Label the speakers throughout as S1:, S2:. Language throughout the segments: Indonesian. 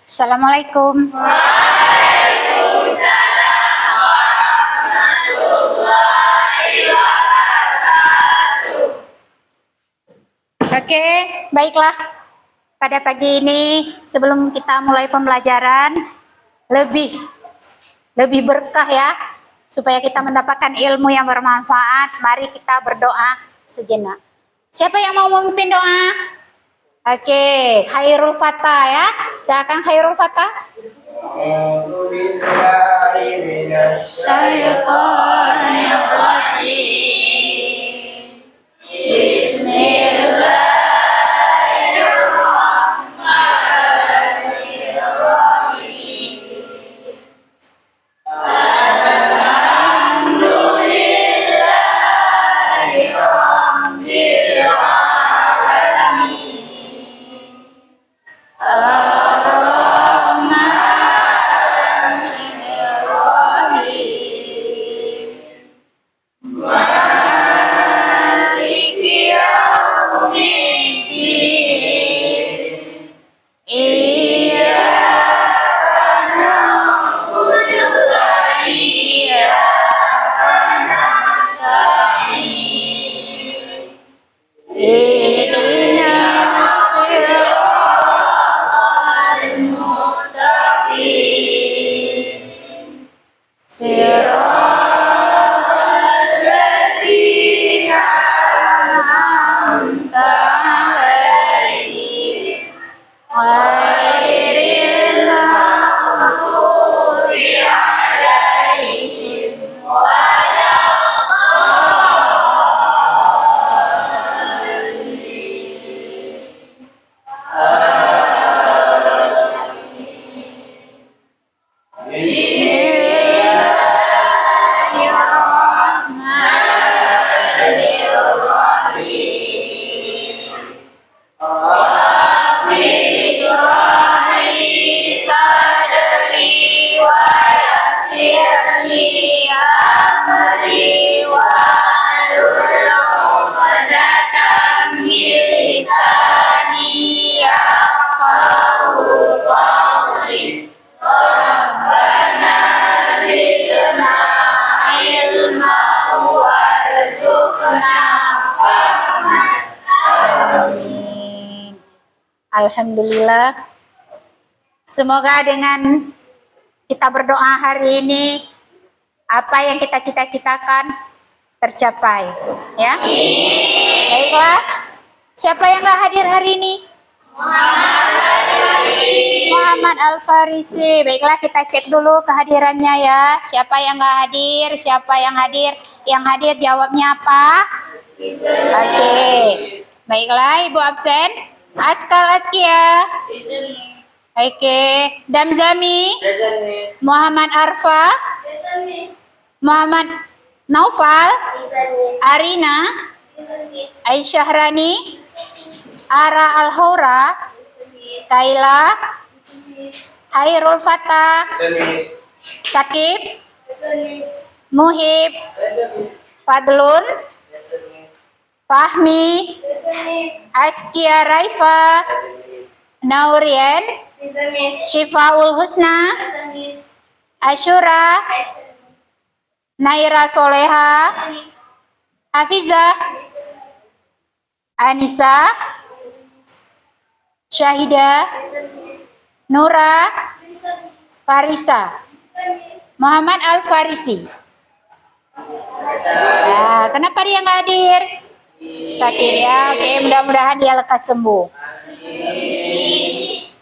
S1: Assalamualaikum. Oke, baiklah. Pada pagi ini sebelum kita mulai pembelajaran lebih berkah ya, supaya kita mendapatkan ilmu yang bermanfaat. Mari kita berdoa sejenak. Siapa yang mau memimpin doa? Oke, Khairul Fatah ya. Silakan Khairul Fatah. Syaitanirrajim. Alhamdulillah. Semoga dengan kita berdoa hari ini apa yang kita cita-citakan tercapai, ya. Baiklah. Siapa yang nggak hadir hari ini? Muhammad Al-Farisi. Baiklah, kita cek dulu kehadirannya ya. Siapa yang nggak hadir? Siapa yang hadir? Yang hadir jawabnya apa? Oke. Baiklah, Ibu absen. Askal Askia. Oke. Damzami. Muhammad Arfa. Muhammad Naufal. Arina. Aisyah Rani. Ara Al-Haura. Kaila. Khairul Fatah. Sakib. Muhib. Fadlun. Fahmi. Askia Raifa. Naurian. Syifaul Husna. Asyura. Naira Soleha. Hafizah. Anissa. Syahida. Nura. Farisa. Muhammad Al-Farisi. Nah, kenapa dia nggak hadir? Sakit ya. Oke, mudah-mudahan dia lekas sembuh.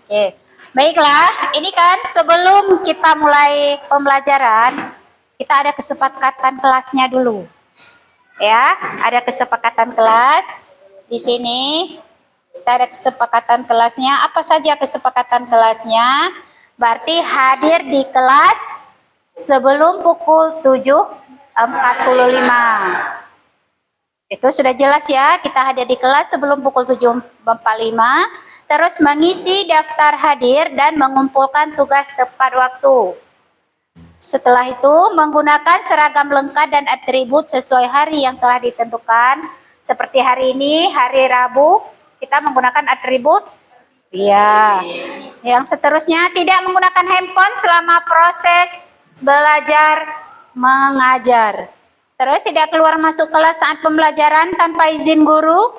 S1: Oke, baiklah. Ini kan sebelum kita mulai pembelajaran, kita ada kesepakatan kelasnya dulu. Ya, ada kesepakatan kelas. Di sini kita ada kesepakatan kelasnya. Apa saja kesepakatan kelasnya? Berarti hadir di kelas sebelum pukul 7.45. Itu sudah jelas ya, kita hadir di kelas sebelum pukul 7.45, terus mengisi daftar hadir dan mengumpulkan tugas tepat waktu. Setelah itu menggunakan seragam lengkap dan atribut sesuai hari yang telah ditentukan. Seperti hari ini, hari Rabu, kita menggunakan atribut ya. Yang seterusnya, tidak menggunakan handphone selama proses belajar mengajar. Terus tidak keluar masuk kelas saat pembelajaran tanpa izin guru.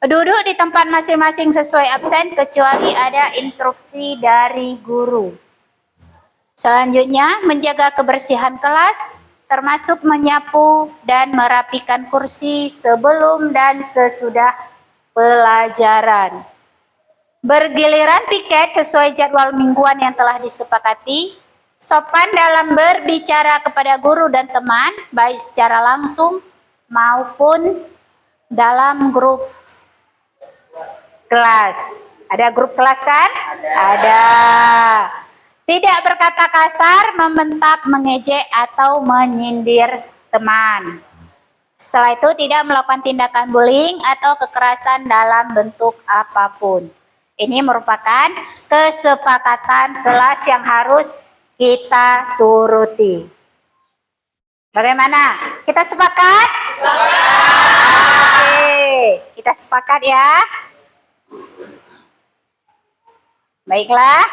S1: Duduk di tempat masing-masing sesuai absen kecuali ada instruksi dari guru. Selanjutnya, menjaga kebersihan kelas, termasuk menyapu dan merapikan kursi sebelum dan sesudah pelajaran. Bergiliran piket sesuai jadwal mingguan yang telah disepakati. Sopan dalam berbicara kepada guru dan teman, baik secara langsung maupun dalam grup kelas. Ada grup kelas kan? Ada. Tidak berkata kasar, membentak, mengejek, atau menyindir teman. Setelah itu tidak melakukan tindakan bullying atau kekerasan dalam bentuk apapun. Ini merupakan kesepakatan kelas yang harus kita turuti. Bagaimana? Kita sepakat? Sepakat. Oke, kita sepakat ya. Baiklah.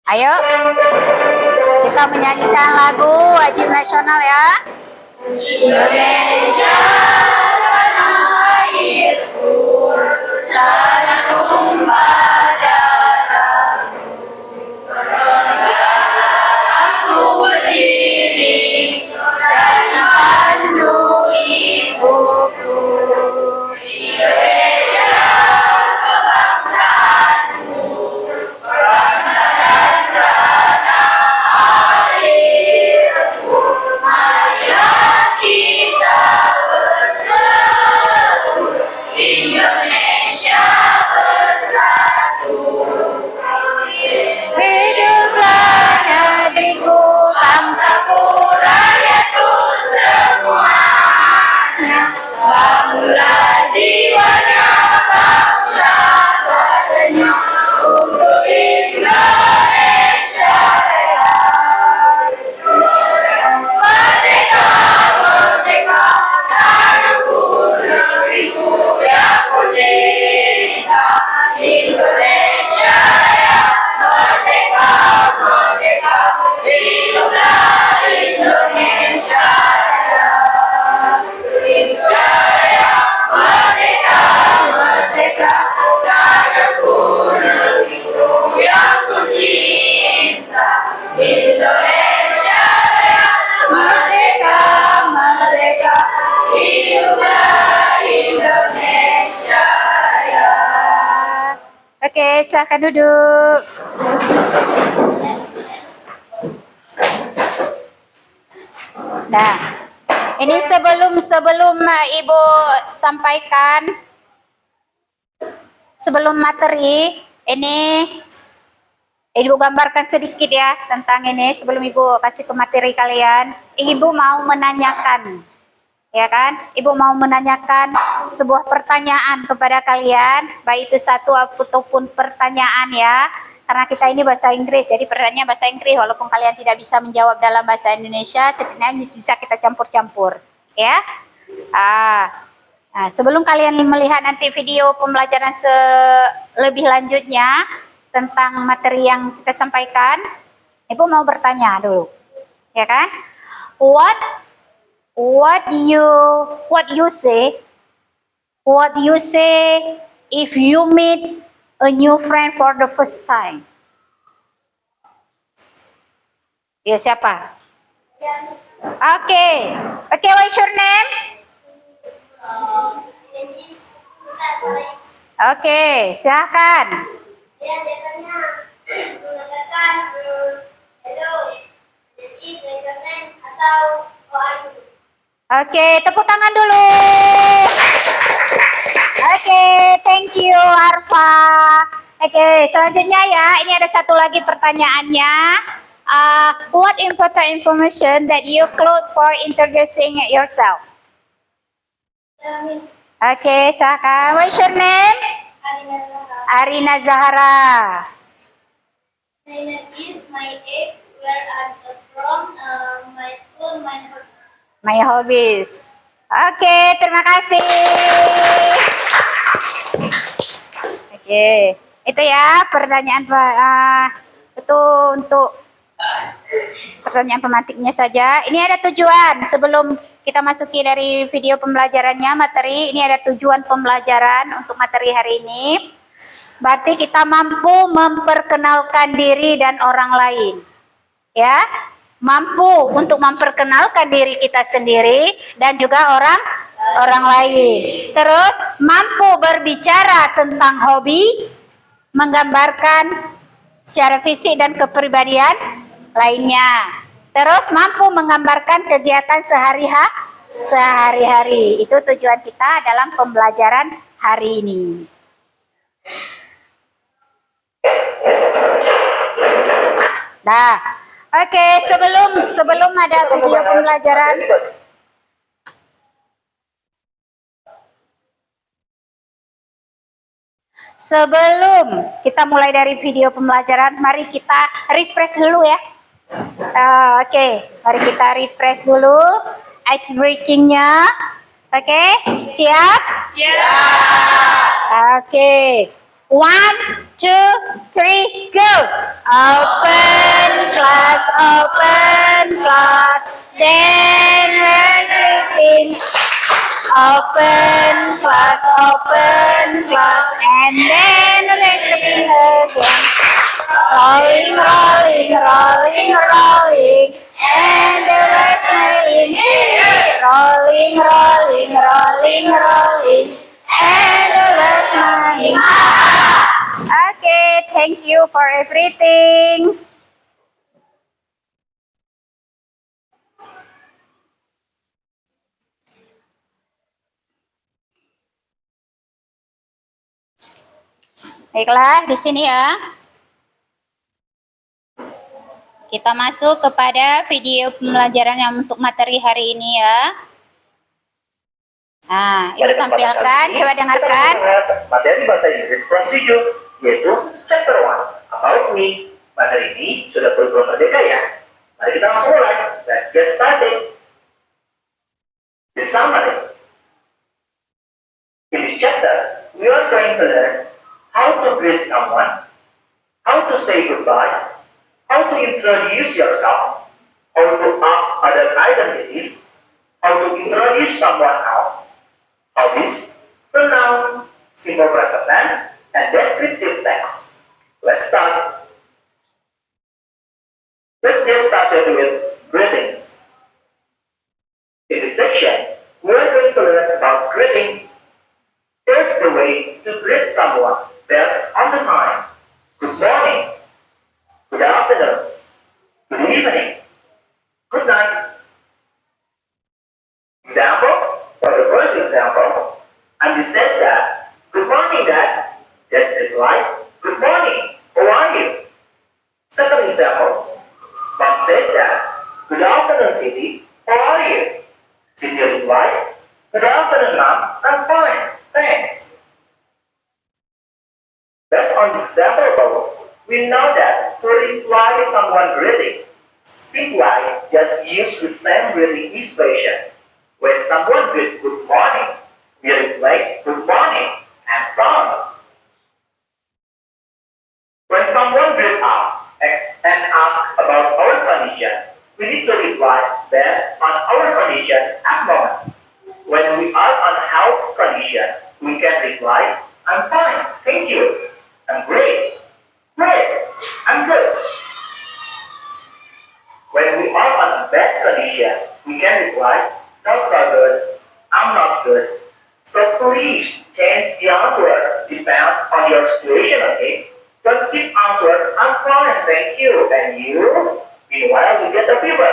S1: Ayo, kita menyanyikan lagu wajib nasional ya. Indonesia tanah airku, tanah tumpah darahku, aku berdiri dan pandu ibuku. Indonesia kebangsaanku, bangsa dan tanah airku, marilah kita bersatu, Indonesia bersatu. Hiduplah negeriku, bangsaku, rakyatku semuanya. Bangunlah jiwanya, bangunlah badannya untuk Indonesia Raya. Merdeka, merdeka, tanahku, negeriku yang ku cinta, Indonesia Raya. Merdeka, merdeka, hiduplah Indonesia Raya. Indonesia Raya, merdeka, merdeka, tanahku, negeriku yang ku cinta, Indonesia Raya. Merdeka, merdeka, hiduplah Indonesia Raya. Oke, silakan duduk. Nah, ini sebelum Ibu sampaikan, sebelum materi, ini Ibu gambarkan sedikit ya tentang ini sebelum Ibu kasih ke materi kalian. Ibu mau menanyakan, ya kan? Ibu mau menanyakan sebuah pertanyaan kepada kalian, baik itu satu ataupun pertanyaan ya. Karena kita ini bahasa Inggris, jadi pertanyaannya bahasa Inggris. Walaupun kalian tidak bisa menjawab dalam bahasa Indonesia, setidaknya bisa kita campur-campur, ya. Nah, sebelum kalian melihat nanti video pembelajaran lebih lanjutnya tentang materi yang kita sampaikan, Ibu mau bertanya dulu, ya kan? What you say if you meet a new friend for the first time? Ya, siapa? Oke, what's your name? Oke, silakan.
S2: Ya, biasanya mengatakan hello, that is my surname, atau how are you.
S1: Oke, tepuk tangan dulu. Oke, thank you Arfa. Oke, selanjutnya ya, ini ada satu lagi pertanyaannya. What important information that you include for introducing yourself?
S2: Miss
S1: Oke, silakan. What's your name? Arina Zahara.
S2: My name is my age, where I'm from,
S1: My hobbies. Oke, terima kasih. Oke, itu ya pertanyaan itu untuk pertanyaan pemantiknya saja. Ini ada tujuan sebelum kita masuki dari video pembelajarannya materi. Ini ada tujuan pembelajaran untuk materi hari ini. Berarti kita mampu memperkenalkan diri dan orang lain. Ya, mampu untuk memperkenalkan diri kita sendiri dan juga orang lain. Terus mampu berbicara tentang hobi, menggambarkan secara fisik dan kepribadian lainnya. Terus mampu menggambarkan kegiatan sehari-hari. Itu tujuan kita dalam pembelajaran hari ini. Nah, oke, sebelum ada video pembelajaran, sebelum kita mulai dari video pembelajaran, mari kita refresh dulu ya. Oke, mari kita refresh dulu ice breakingnya. Oke, siap? Siap. Oke, 1, 2, 3, go. Open class, then we're repeating. Open class, and then we're repeating again. Rolling, rolling, rolling, rolling, and the rest smiling. Rolling, rolling, rolling, rolling, and the rest smiling. Okay, thank you for everything. Baiklah, di sini ya. Kita masuk kepada video pembelajaran yang untuk materi hari ini ya. Nah, ini tampilkan, coba dengarkan.
S3: Materi bahasa Inggris kelas 7, yaitu chapter 1, About Me. Materi ini sudah kurikulum merdeka ya. Mari kita langsung mulai. Let's get started. The summary. In this chapter, we are going to learn how to greet someone, how to say goodbye, how to introduce yourself, how to ask other identities, how to introduce someone else, hobbies, pronouns, simple present tense, and descriptive text. Let's start. Let's get started with greetings. In this section, we are going to learn about greetings. Here's the way to greet someone that's on the time. Good morning, good afternoon, good evening, good night. Example, for the first example, Andy said that, good morning dad. Dad replied, good morning, how are you? Second example, Mom said that, good afternoon Siti, how are you? Siti replied, good afternoon Mom, I'm fine, thanks. Based on the example both, we know that to reply someone greeting, simply just use the same greeting expression. When someone greets good morning, we reply good morning and so on. When someone greets us and asks about our condition, we need to reply based on our condition at moment. When we are on health condition, we can reply, I'm fine, thank you. I'm great. Great. I'm good. When we are on bad condition, we can reply, not so good. I'm not good. So please change the answer depend on your situation, okay? Don't keep answer, I'm fine, thank you. And you? Meanwhile, you get the fever.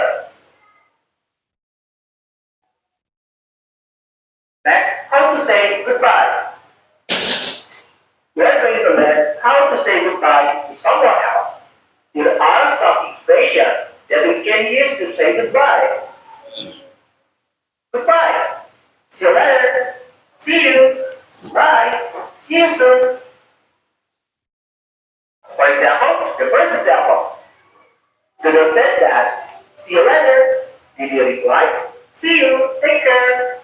S3: Next, how to say goodbye. We are going to learn how to say goodbye to someone else. There are some expressions that we can use to say goodbye. Goodbye. See you later. See you. Bye. See you soon. For example, the first example. Dodo said that, see you later. Did you reply? See you, take care.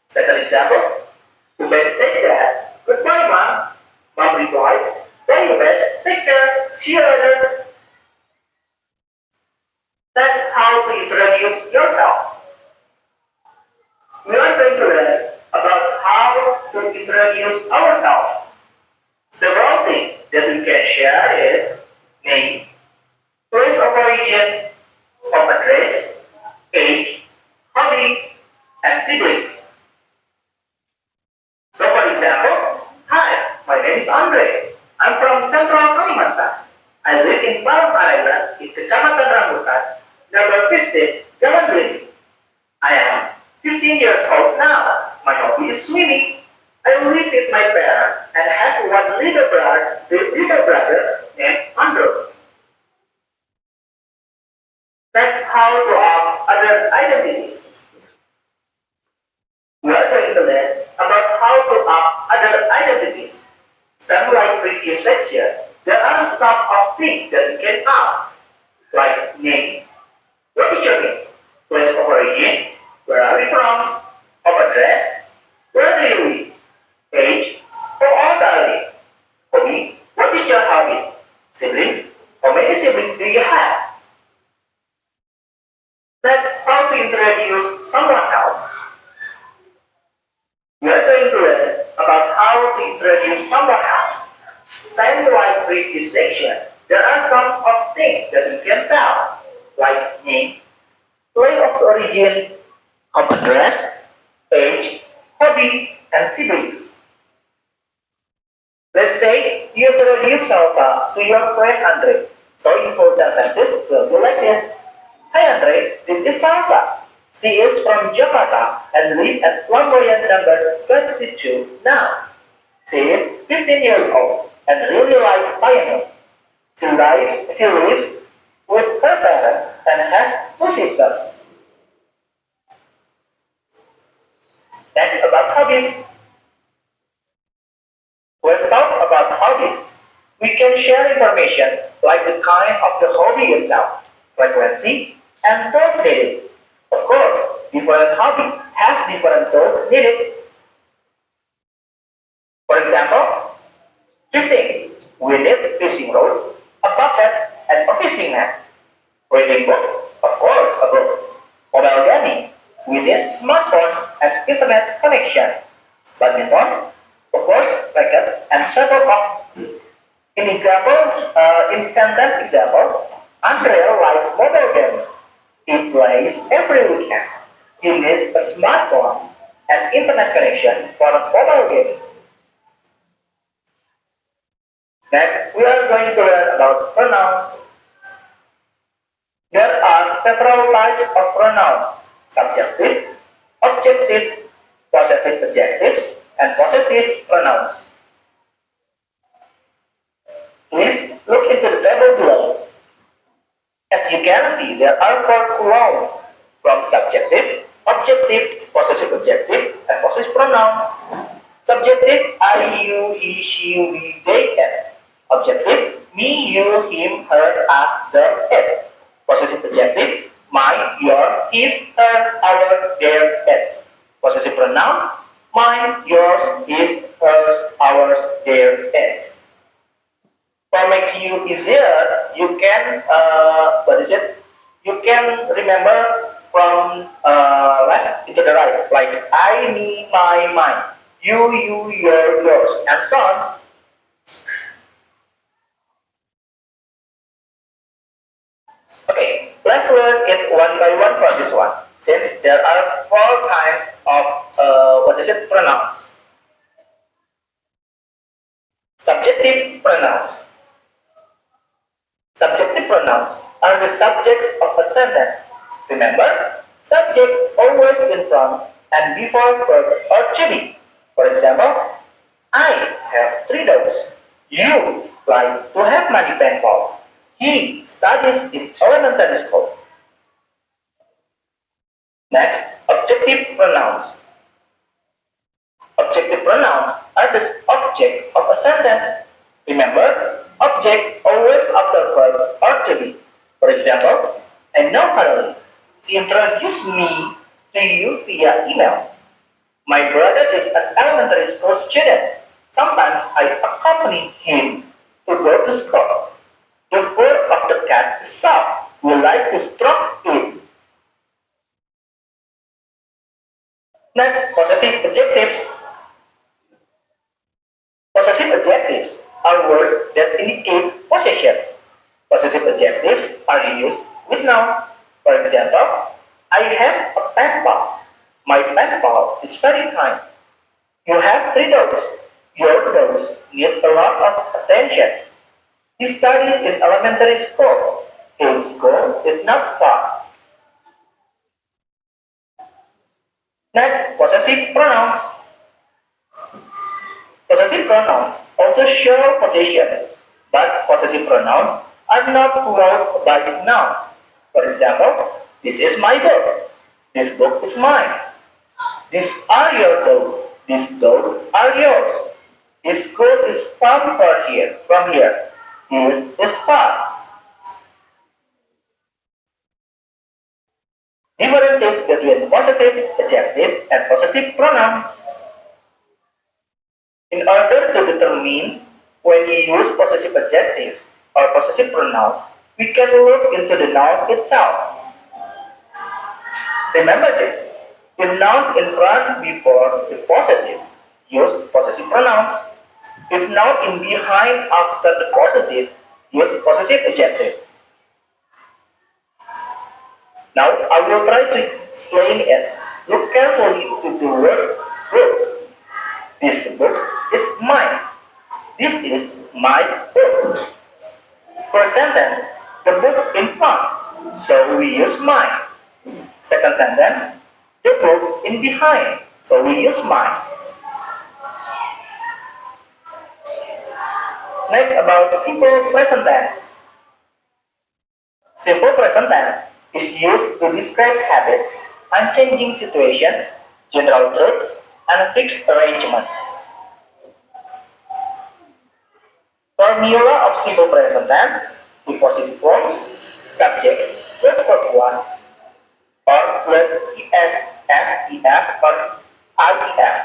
S3: Second example, Ubed said that, goodbye mom. Mom replied, bye Ubed, take care, see you later. That's how to introduce yourself. We are going to learn about how to introduce ourselves. Several things that we can share is name, place of origin, home address, age, hobby, and siblings. So for example, hi, my name is Andre. I'm from Central Kalimantan. I live in Palangkaraya in Kecamatan Rambutan, number 15, Jalan Beli. I am 15 years old now. My hobby is swimming. I live with my parents and have one little brother named Andrew. That's how to ask other identities. We are going to learn about how to ask other identities. Same like previous section, there are some of things that we can ask, like name. What is your name? Place of origin. Where are you from? Home address. Where do you live? Age. How old are you? Hobby. What is your hobby? Siblings. How many siblings do you have? That's how to introduce someone else. We are going to learn about how to introduce someone else. Same like previous section, there are some of things that we can tell, like name, place of origin, home address, age, hobby, and siblings. Let's say you introduce Salsa to your friend Andre. So in full sentences will be like this. Hi Andre, this is Salsa. She is from Jakarta and lives at Flamboyant number 22 now. She is 15 years old and really likes piano. She lives with her parents and has two sisters. Next about hobbies. When talk about hobbies, we can share information like the kind of the hobby itself, frequency, and tools needed. Of course, different hobby has different tools needed. For example, fishing. We need fishing rod, a bucket, and a fishing net. Reading book, of course, a book. Mobile gaming. We need smartphone and internet connection. Badminton, of course, racket and shuttlecock. In sentence example, Andrea likes mobile gaming. He plays every weekend. He needs a smartphone and internet connection for a mobile game. Next, we are going to learn about pronouns. There are several types of pronouns: subjective, objective, possessive adjectives, and possessive pronouns. Please look into the table below. As you can see, there are four nouns from subjective, objective, possessive adjective, and possessive pronoun. Subjective, I, you, he, she, we, they, it. Objective, me, you, him, her, us, them, it. Possessive adjective, mine, your, his, her, our, their, its. Possessive pronoun, mine, yours, his, hers, ours, their, its. For make you easier, you can You can remember from left into the right, like I, me, my, mine, you, your, yours, and so on. Okay, let's learn it one by one for this one, since there are four kinds of pronouns. Subjective pronouns. Subjective pronouns are the subjects of a sentence. Remember, subject always in front and before verb or to be. For example, I have 3 dogs. You like to have many pen pals. He studies in elementary school. Next, objective pronouns. Objective pronouns are the object of a sentence. Remember, object always after verb or to be. For example, I know Caroline. She introduced me to you via email. My brother is an elementary school student. Sometimes I accompany him to go to school. The fur of the cat is soft. We like to stroke it. Next, possessive adjectives. Possessive adjectives are words that indicate possession. Possessive adjectives are used with noun. For example, I have a pen pal. My pen pal is very kind. You have 3 dogs. Your dogs need a lot of attention. He studies in elementary school. His school is not far. Next, possessive pronouns. Possessive pronouns also show possession, but possessive pronouns are not followed by nouns. For example, this is my dog. This book is mine. These are your dog. These dogs are yours. His school is far from here. His is far. Differences between possessive adjective and possessive pronouns. In order to determine when you use possessive adjectives or possessive pronouns, we can look into the noun itself. Remember this, if nouns in front before the possessive, use possessive pronouns. If noun in behind after the possessive, use possessive adjective. Now I will try to explain it. Look carefully to the word book. This book is mine. This is my book. First sentence, the book in front, so we use mine. Second sentence, the book in behind, so we use mine. Next, about simple present tense. Simple present tense is used to describe habits, unchanging situations, general truths, and fixed arrangements. Formula of simple present tense: the positive forms, subject plus verb 1 or plus es or ies.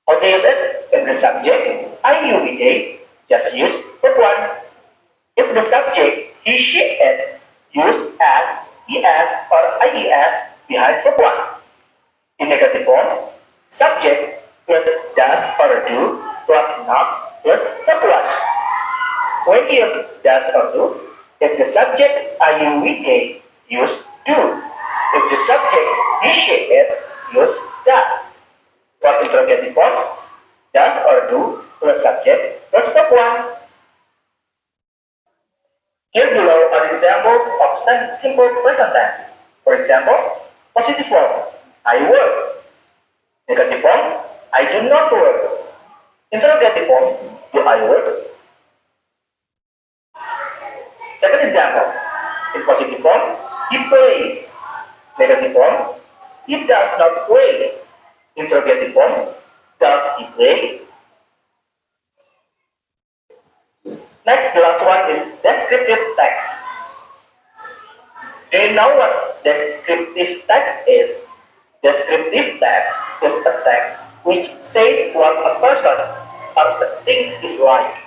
S3: How to use it? If the subject I-U-B-A, just use verb 1. If the subject he, she, it, use as, es or ies behind verb 1. In negative form, subject plus does or do plus not plus verb 1. When you use does or do, if the subject I-U-B-A, use do. If the subject he, she, it, use does. For interrogative form, does or do plus subject plus verb 1. Here below are examples of simple present tense. For example, positive form, I work. Negative form, I do not work. Interrogative form, do I work? Second example, in positive form, he plays. Negative form, he does not play. Interrogative form, does he play? Next, the last one is descriptive text. Do you know what descriptive text is? Descriptive text is a text which says what a person or a thing is like.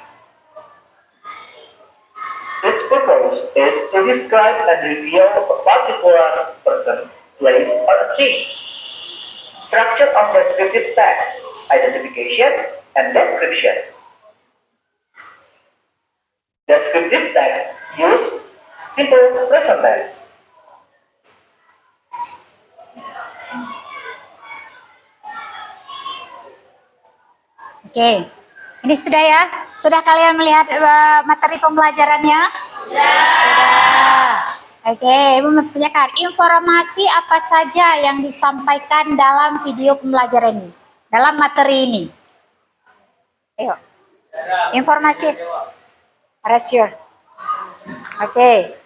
S3: Its purpose is to describe and reveal a particular person, place, or a thing. Structure of descriptive text: identification and description. Descriptive text use simple present tense.
S1: Oke, ini sudah ya? Sudah kalian melihat materi pembelajarannya? Sudah. Oke, Ibu menanyakan informasi apa saja yang disampaikan dalam video pembelajaran ini, dalam materi ini. Ayo, informasi. Rasio. Oke.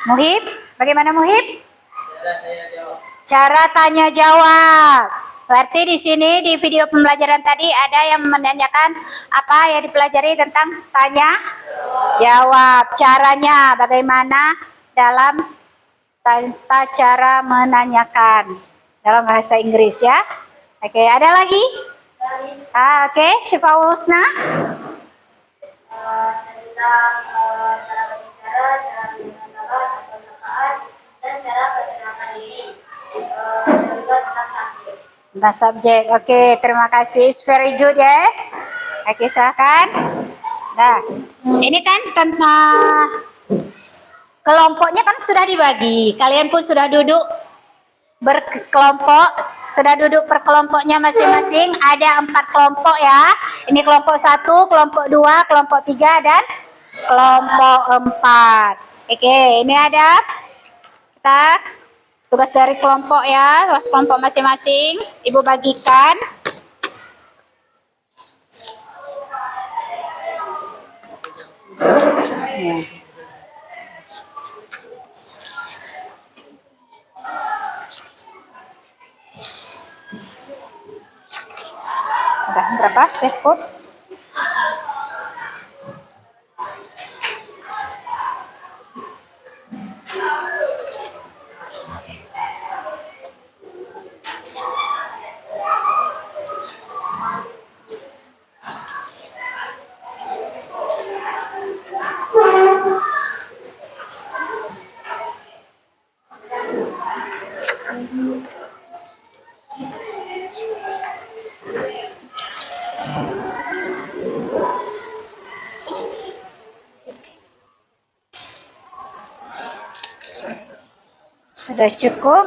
S1: Muhib, bagaimana Muhib? Cara tanya jawab. Berarti di sini di video pembelajaran tadi ada yang menanyakan apa yang dipelajari tentang tanya jawab. Caranya bagaimana dalam tata cara menanyakan dalam bahasa Inggris ya. Oke, ada lagi? Oke, Syifa Husna.
S2: Tentang cara berbicara, cara mengenalkan atau sapaan, dan cara perkenalkan diri. Dan juga tentang subjek.
S1: Tentang subjek. Oke, terima kasih. It's very good ya. Oke, silakan. Nah, ini kan tentang kelompoknya kan sudah dibagi. Kalian pun sudah duduk berkelompok, sudah duduk per kelompoknya masing-masing. Ada 4 kelompok ya. Ini kelompok 1, kelompok 2, kelompok 3, dan kelompok 4. Oke, ini ada kita tugas dari kelompok ya, tugas kelompok masing-masing. Ibu bagikan. Udah berapa share code? Sudah cukup?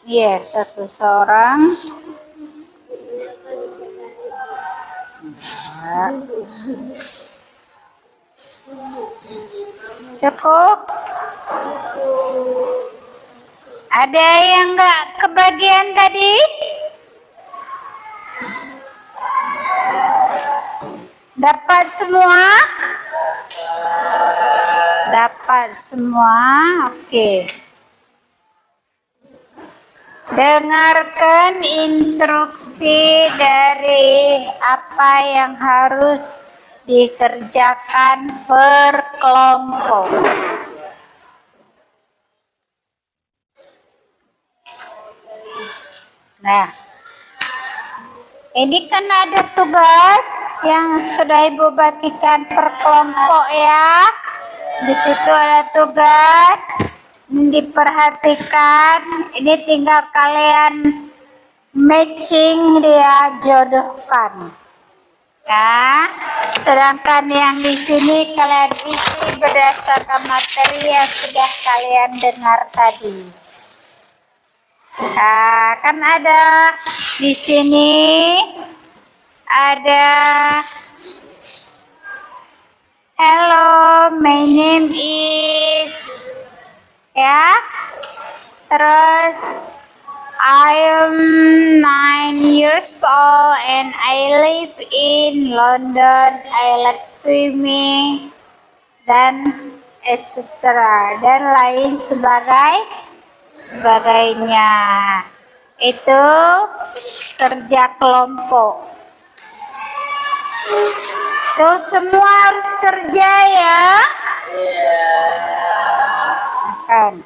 S1: Yes, satu seorang. Cukup? Ada yang nggak kebagian tadi? Dapat semua? Dapat semua? Oke. Dengarkan instruksi dari apa yang harus dikerjakan per kelompok. Nah, ini kan ada tugas yang sudah Ibu bagikan per kelompok ya. Di situ ada tugas, diperhatikan. Ini tinggal kalian matching, dia jodohkan. Ya, sedangkan yang di sini kalian isi berdasarkan materi yang sudah kalian dengar tadi. Nah, kan ada di sini ada hello, my name is ya. Terus I am 9 years old and I live in London. I like swimming dan etc. dan lain sebagainya. Itu kerja kelompok. Tuh semua harus kerja ya. Kan.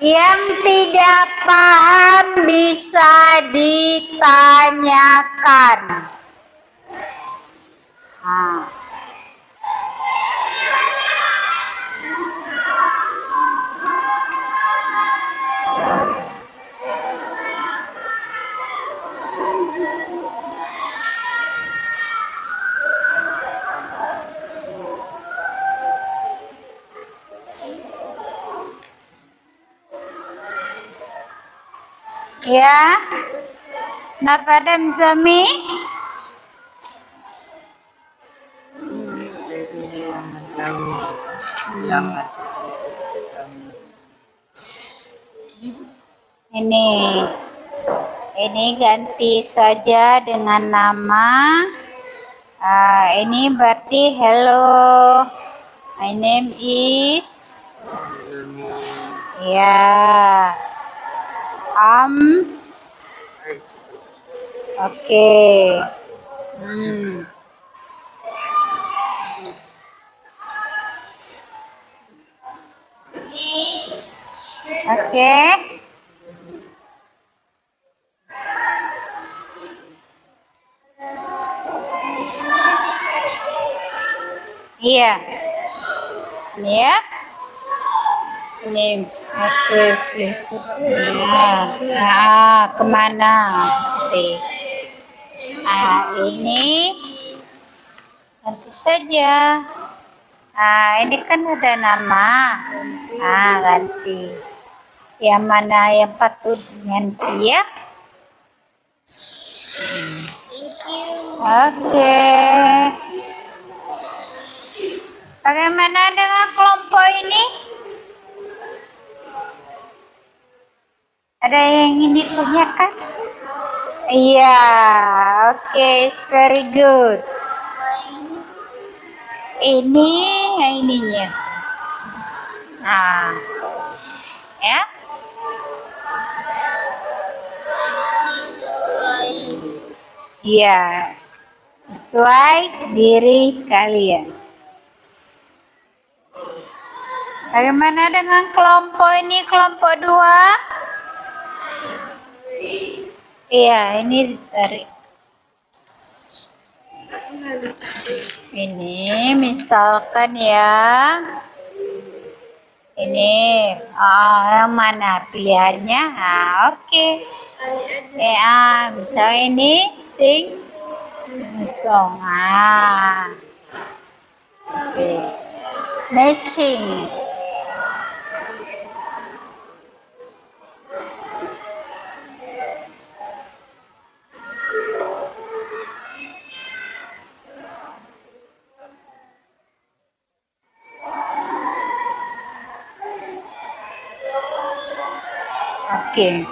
S1: Yang tidak paham bisa ditanyakan. Nah. Ya, Napadam Zami. Ini ganti saja dengan nama. Ini berarti hello. My name is ya oke. Hmm. Oke. Iya. Ini ya. Names. Oke, oke. Kemana? Oke. Ini nanti saja. Ini kan ada nama. Ganti. Yang mana yang patut ganti ya? Oke. Bagaimana dengan kelompok ini? Ada yang ingin ditanyakan? Iya, oke, it's very good. Ini, ininya. Ya. Iya, sesuai diri kalian. Bagaimana dengan kelompok ini, kelompok 2? Iya, ini ditarik. Ini misalkan ya. Ini yang mana pilihannya? Oke. Misalnya ini sing song. Oke. Matching. Oke.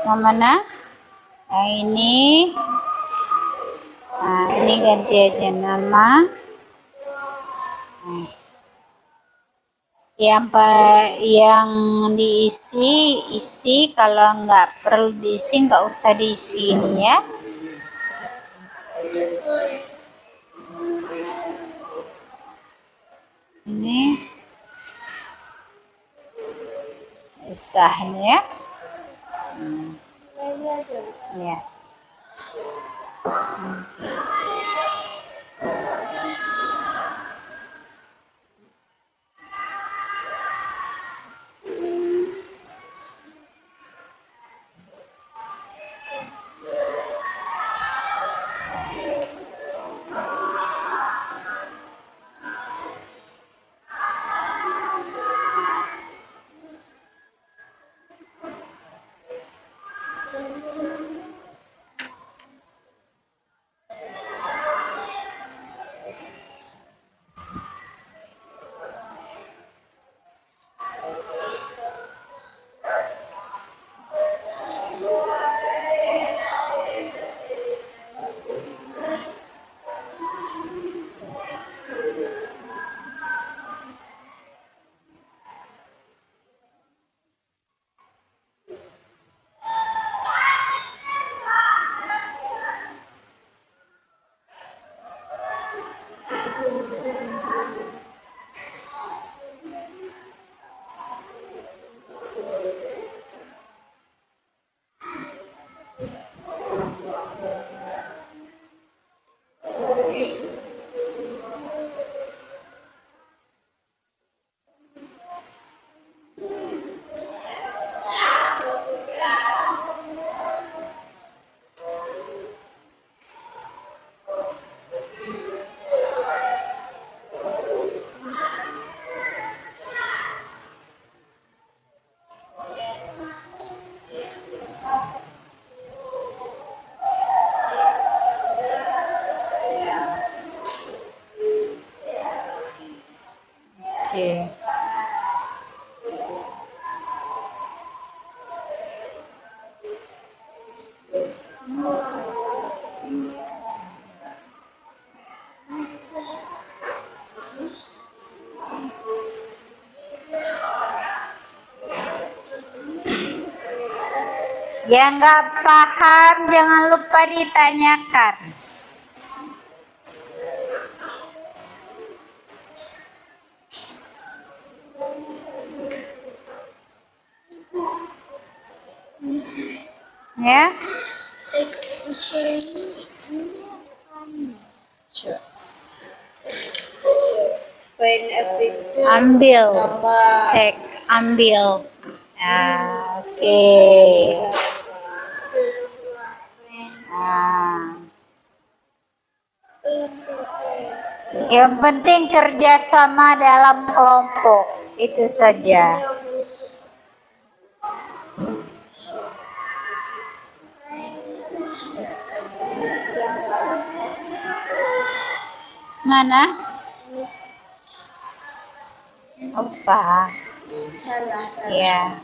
S1: Yang mana? Ini. Ini ganti aja nama. Yang diisi, kalau nggak perlu diisi nggak usah diisi ini ya. Ini usahanya ya. Ya. Yang nggak paham jangan lupa ditanyakan. Ya. Ambil, take, ambil. Oke. Nah. Yang penting kerjasama dalam kelompok, itu saja. Mana? Opa. Ya.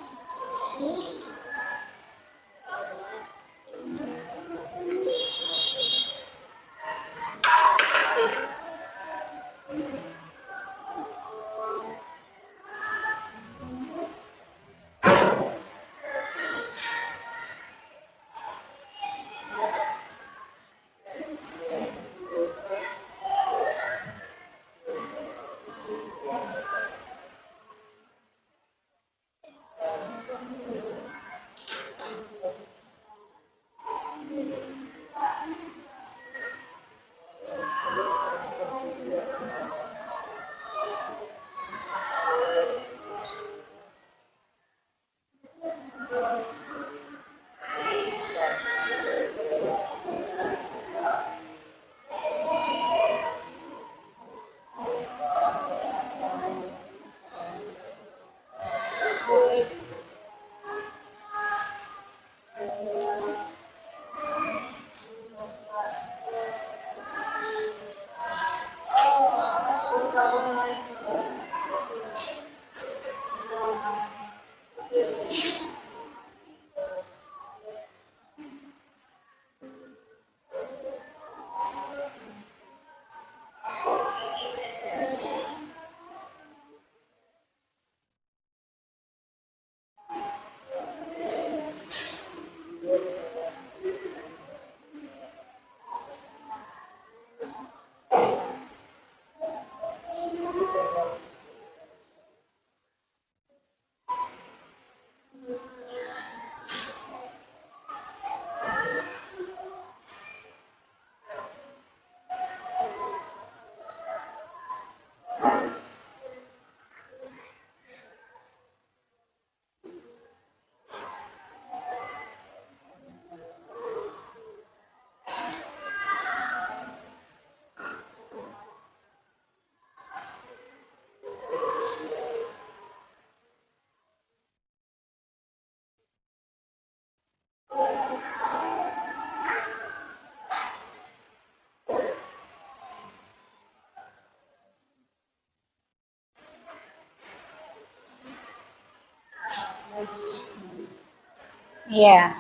S1: Ya,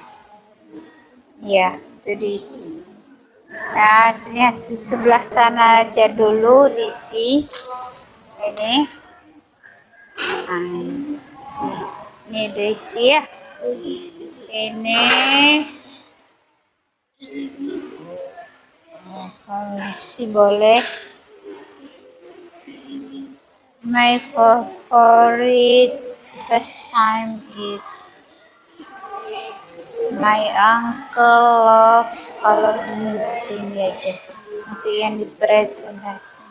S1: ya, itu diisi. Nah, sini sebelah sana aja dulu diisi. Ini, ini diisi ya. Ini, kalau isi boleh. My favorite pastime is my uncle love, kalau ini di sini aja. Nanti yang di presentasi.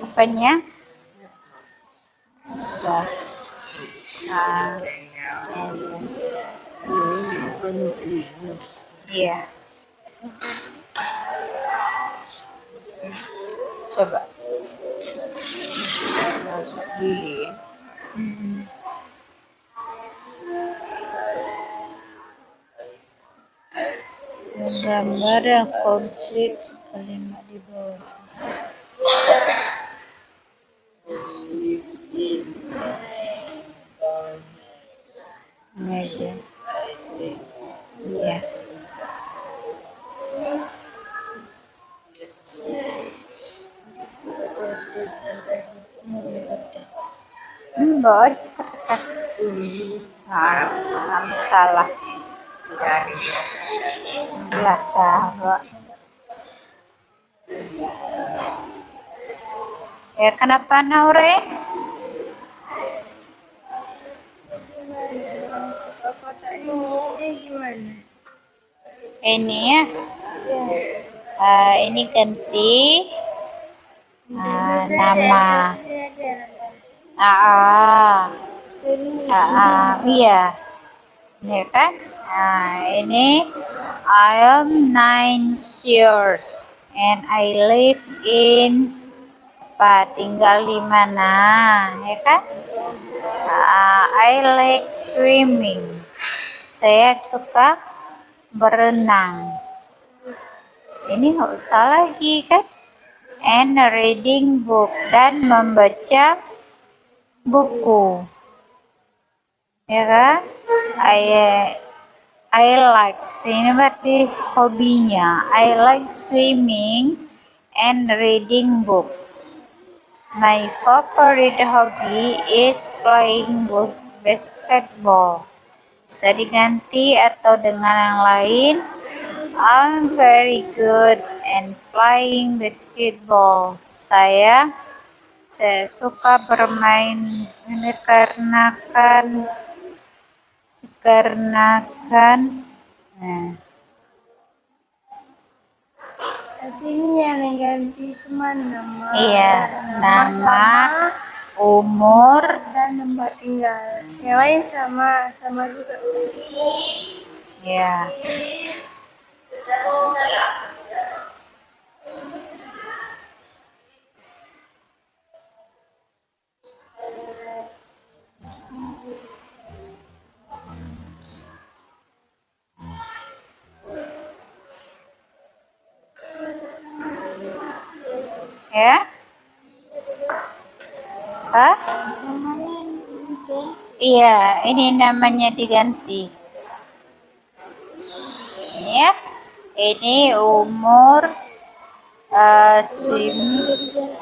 S1: Apanya? Bisa. Iya. Coba. Gambar yang komplit kalimat di bawah. aja. Iya. Bawa aja ke kertas. Nggak masalah. Biasa, Mbak. Ya, kenapa Naure? Ini ya. Ini ganti nama. Iya. Ini kan. Ini I am 9 years and I live in tinggal di mana, ya kan? I like swimming. Saya suka berenang. Ini nggak usah lagi kan? And reading book, dan membaca buku. Ya kan? I like, ini berarti hobinya. I like swimming and reading books. My favorite hobby is playing basketball. Bisa diganti atau dengan yang lain. I'm very good at playing basketball. Saya suka bermain ini dikarenakan
S2: Ini yang ganti cuma nama.
S1: Iya, nama, umur,
S2: Dan tempat tinggal. Yang lain sama juga.
S1: ya. Ya. Hah? Iya, ini namanya diganti. Ini ya. Ini umur swim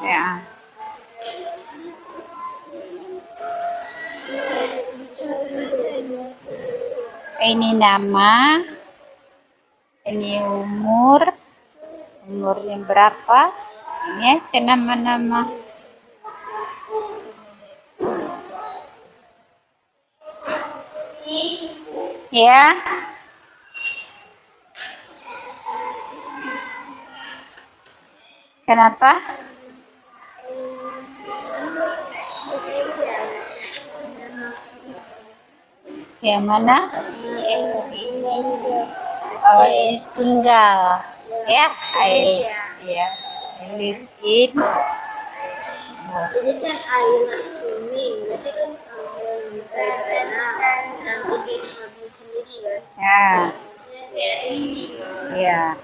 S1: ya. Ini nama. Ini umurnya berapa? Ini aja nama-nama. Ya. Kenapa? Yang mana? Oh, tinggal. Ya, ya. Live in.
S2: Jadi kan I like swimming, berarti kan berenang dan bikin hobi sendiri kan.
S1: Ya,
S2: Kayak ini.
S1: ya.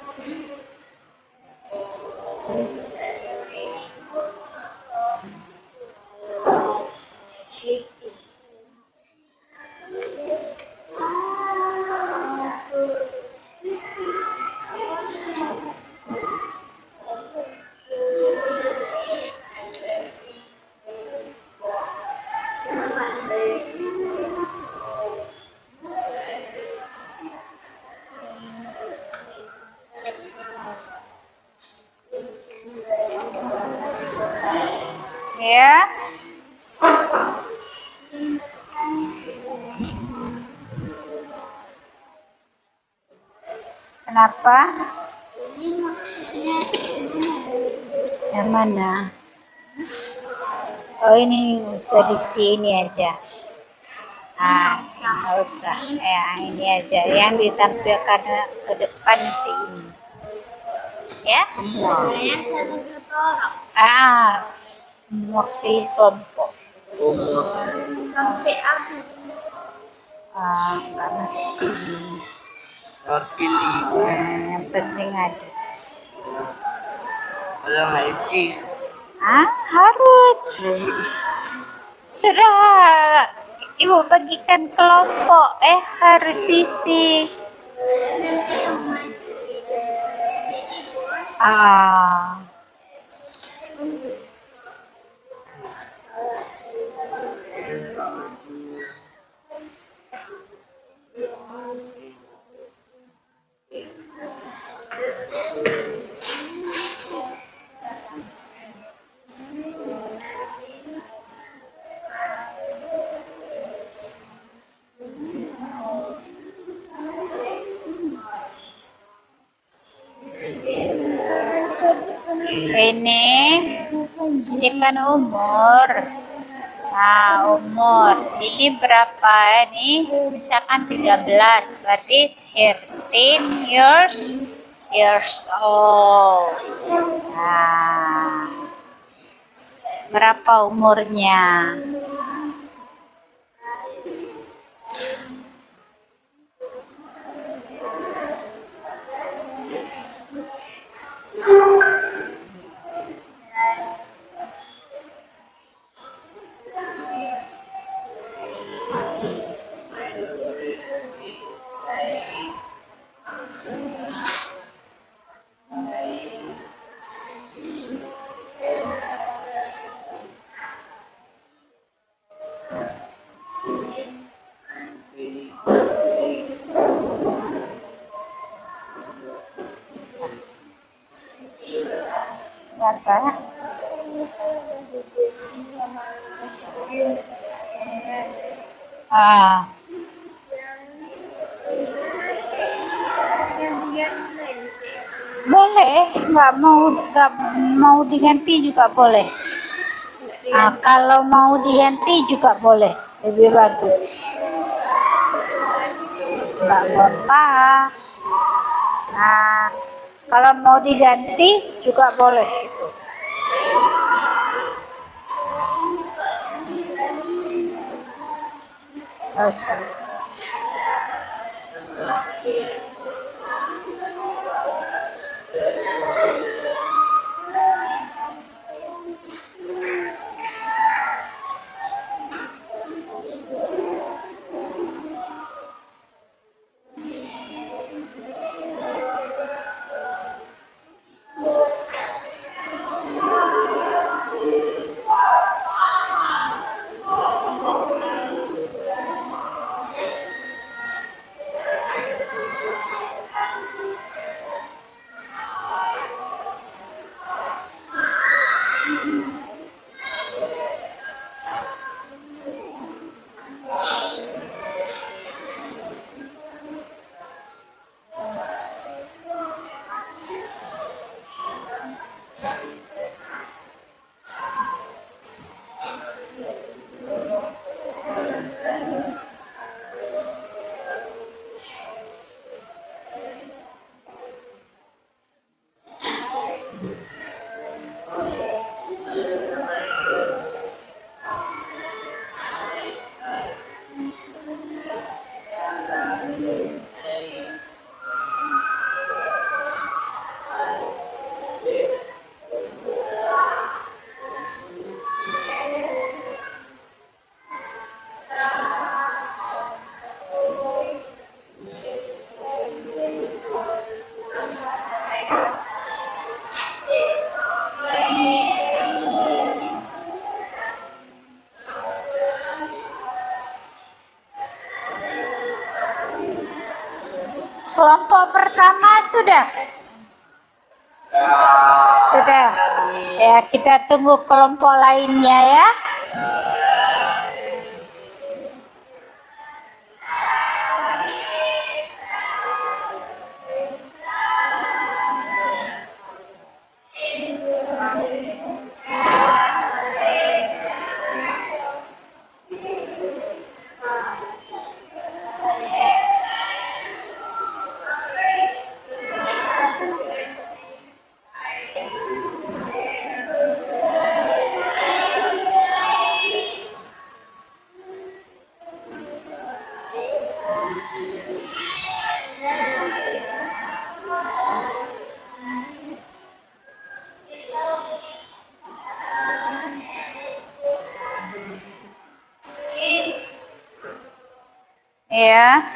S1: Ya. Kenapa?
S2: Ini maksudnya
S1: Yang mana? Oh, ini usah di sini aja. Nggak usah. Ya, ini aja. Yang ditampilkan ke depan nanti ini. Ya?
S2: saya satu orang
S1: Mewakili kelompok.
S2: sampai habis.
S1: Nggak mesti. Yang penting ada.
S4: Kalau nggak isi,
S1: Harus. Sudah Ibu bagikan kelompok. Harus isi. Ah. Ini kan umur. Nah, umur. Ini berapa ini? Misalkan 13, berarti 13 years old. Nah, berapa umurnya? Berapa? Ah. Boleh, nggak mau diganti juga boleh. Kalau mau diganti juga boleh, lebih bagus. Nggak apa-apa. Nah, kalau mau diganti juga boleh. Nggak usah. Kelompok pertama sudah. Sudah. Ya, kita tunggu kelompok lainnya ya. Ya.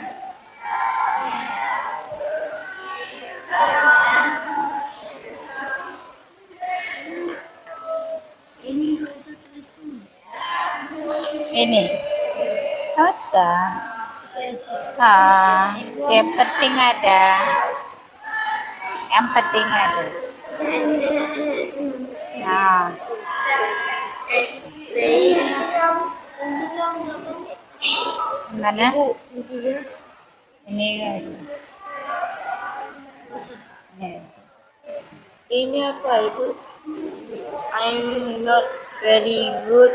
S1: Ini. Usah. Yang penting ada. Yang penting ada. Nah, mana? Ini guys.
S2: Ini apa itu? I'm not very good.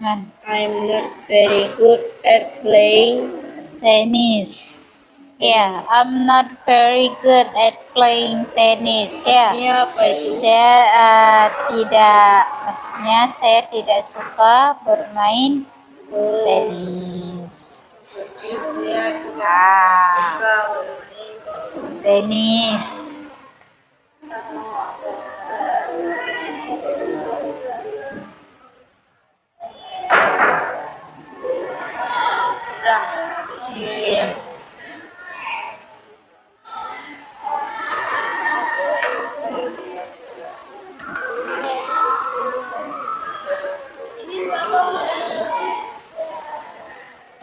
S1: Man,
S2: I'm not very good at playing.
S1: tennis. Yeah, I'm not very good at playing tennis. Ya,
S2: Ini apa itu?
S1: saya maksudnya saya tidak suka bermain tenis.
S2: Saya tidak
S1: Ah,
S2: suka bermain.
S1: tenis.
S2: Iya.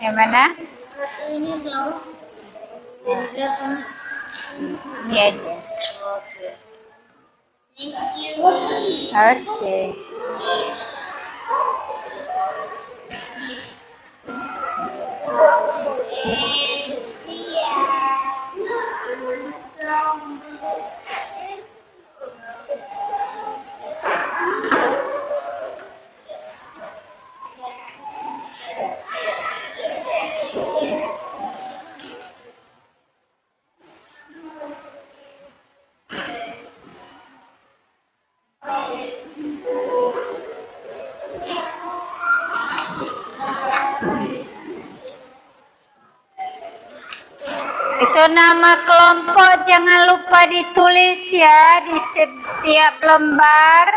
S1: Yang mana?
S2: Satu ini berapa? Yang belakang.
S1: Ini aja.
S2: Oke.
S1: Oke. Itu nama kelompok jangan lupa ditulis ya di setiap lembar.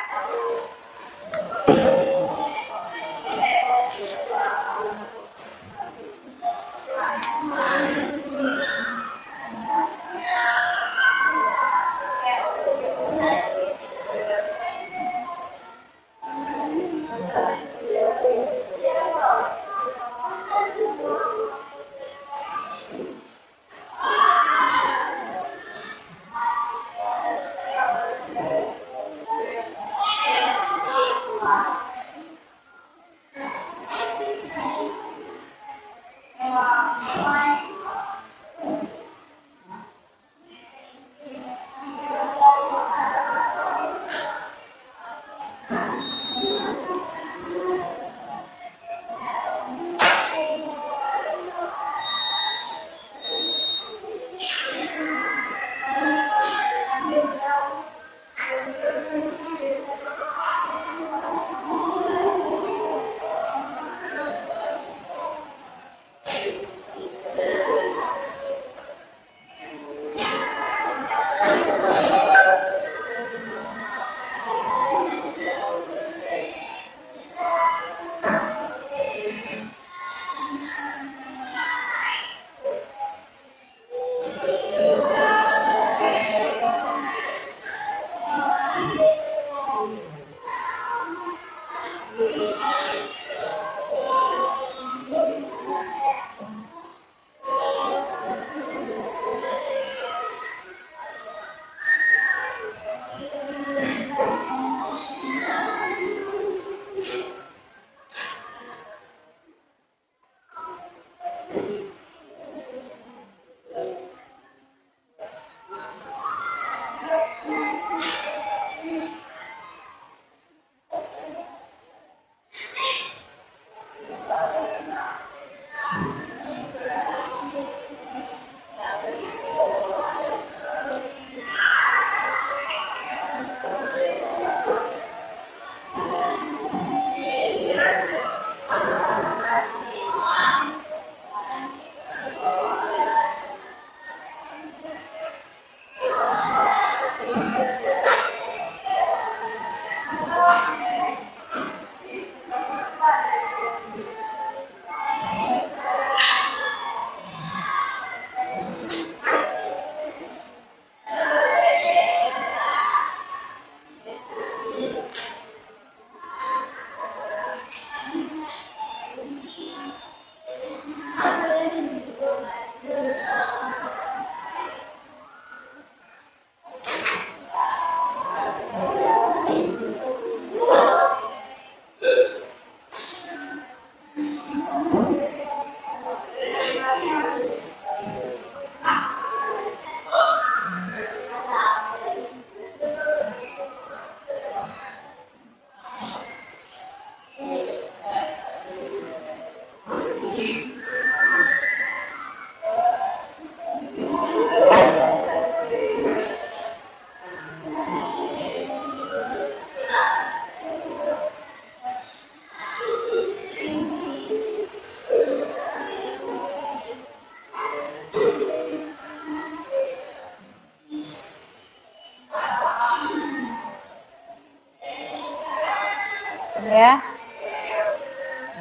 S1: Ya.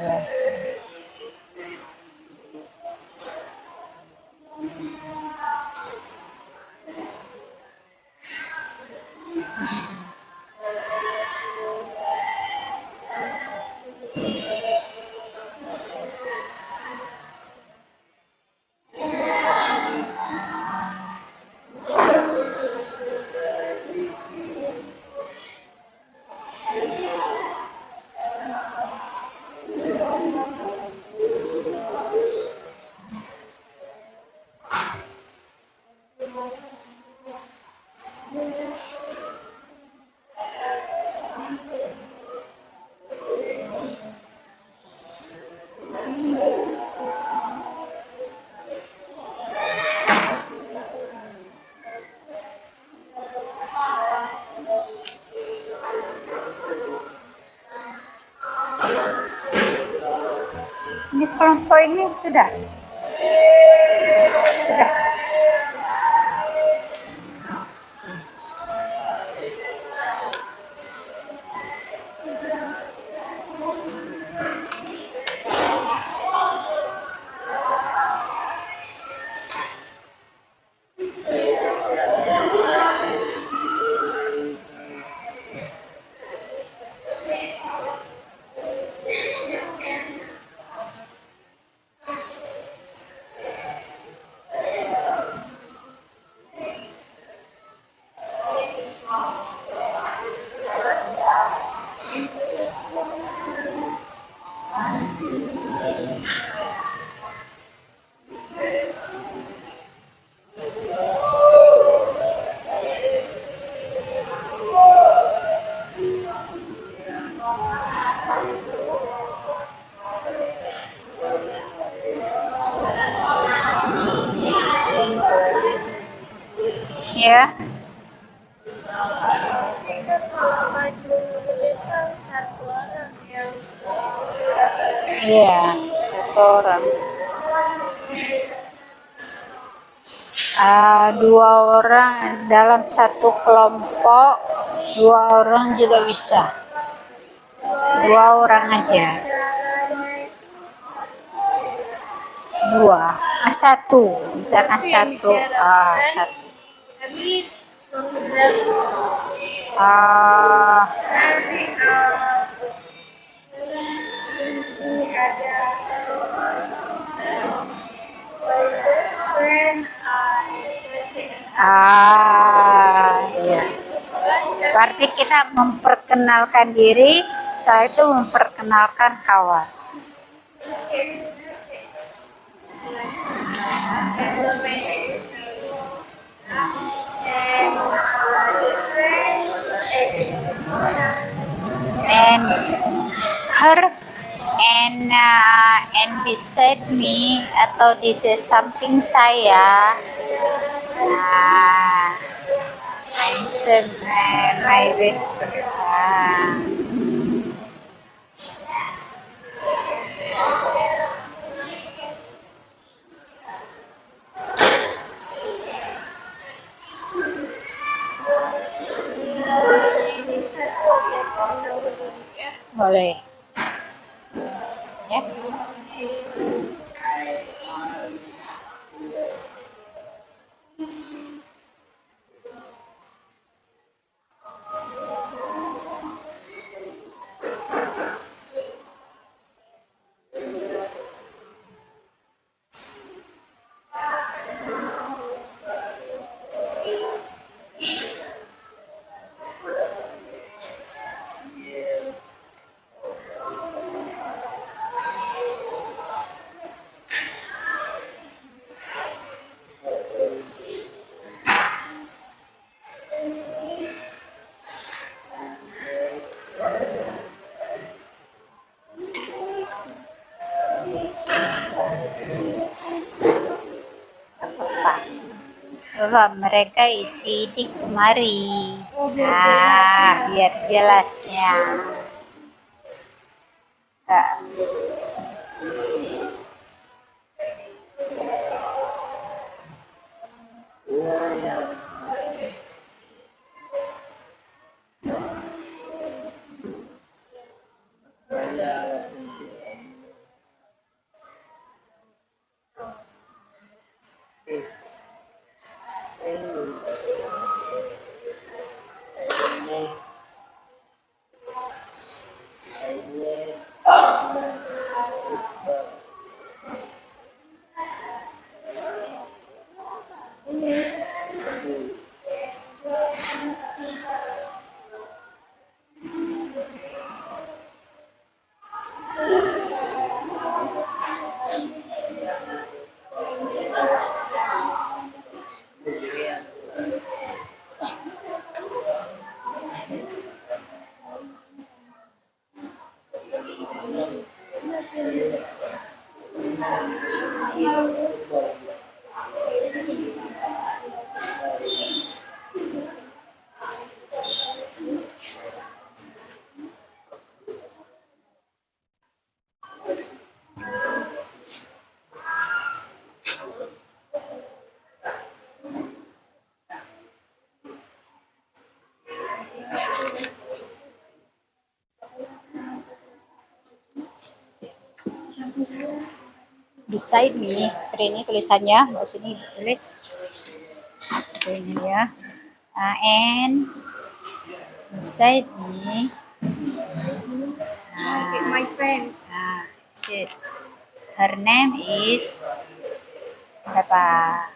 S1: Ya. Ini kelompok ini sudah. Sudah. Ya.
S2: Satu orang yang
S1: Iya, satu orang. Dua orang dalam satu kelompok, dua orang juga bisa. Dua orang aja. Dua. Satu. Misalkan satu. Satu.
S2: tapi program
S1: Ah,
S2: ini ada my best friend
S1: ya. Berarti kita memperkenalkan diri, setelah itu memperkenalkan kawan. And her and beside me atau di samping saya, my best friend. Boleh. Ya. Coba mereka isi di kemari. Biar jelasnya. Beside me, seperti ini tulisannya, di sini tulis seperti ini ya. And beside me,
S2: My friends.
S1: sis, her name is siapa?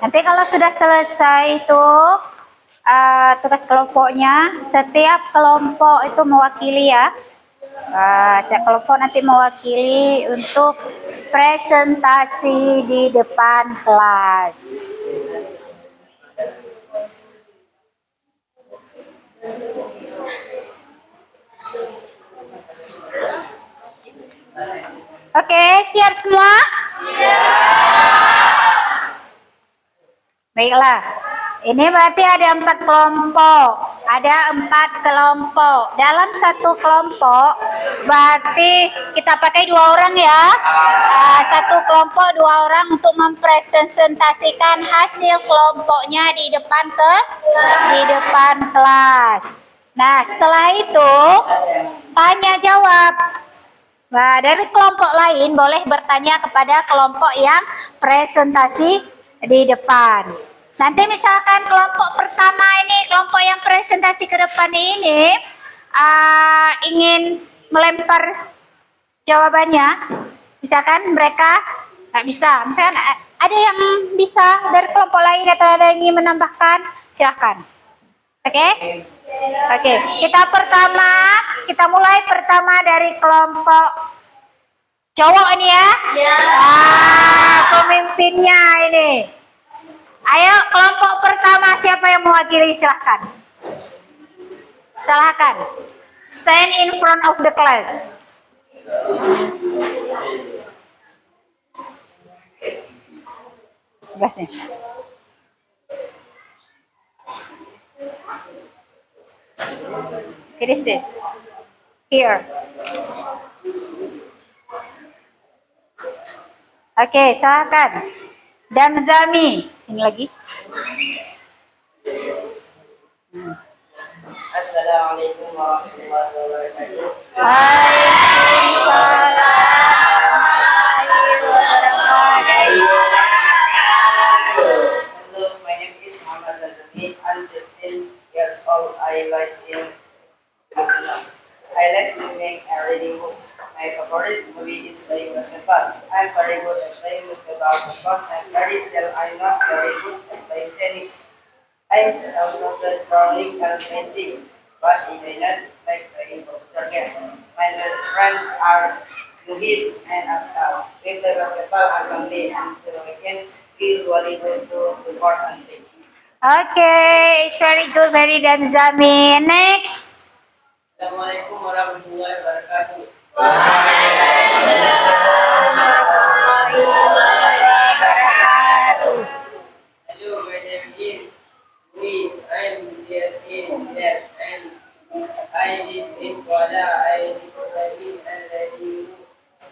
S1: Nanti kalau sudah selesai itu tugas kelompoknya, setiap kelompok itu mewakili ya. Setiap kelompok nanti mewakili untuk presentasi di depan kelas. Oke, siap semua? Baiklah, ini berarti ada 4 kelompok. Ada 4 kelompok. Dalam satu kelompok, berarti kita pakai 2 orang ya. Satu kelompok 2 orang untuk mempresentasikan hasil kelompoknya di depan kelas. Nah, setelah itu tanya jawab. Nah, dari kelompok lain boleh bertanya kepada kelompok yang presentasi di depan. Nanti misalkan kelompok pertama ini, kelompok yang presentasi ke depan ini ingin melempar jawabannya, misalkan mereka nggak bisa, misalkan ada yang bisa dari kelompok lain atau ada yang ingin menambahkan, silahkan. Oke? Oke, kita mulai pertama dari kelompok cowok ini ya. Pemimpinnya ini. Ayo kelompok pertama siapa yang mewakili, silahkan. Stand in front of the class. Sebasnya. Okay, this is here. Oke, silakan. Damzami. Ini lagi.
S4: Assalamualaikum warahmatullahi wabarakatuh.
S1: Waalaikumsalam warahmatullahi wabarakatuh.
S4: Hello, my name is Muhammad Azami. I'm 13 years old. I like swimming and reading books. My favorite movie is playing basketball. I'm very good at playing basketball because I'm very tall. I'm not very good at playing tennis. I also play bowling and painting, but I may not like playing computer games. My friends are Nuhid and Askar. We play basketball on Monday until weekend. We usually go to the court and play.
S1: Okay, it's very good, very Damzami. Next.
S4: Assalamualaikum warahmatullahi wabarakatuh. Hello, my name is Louis. I'm 13 years and I live in Kuala. I live in and reading.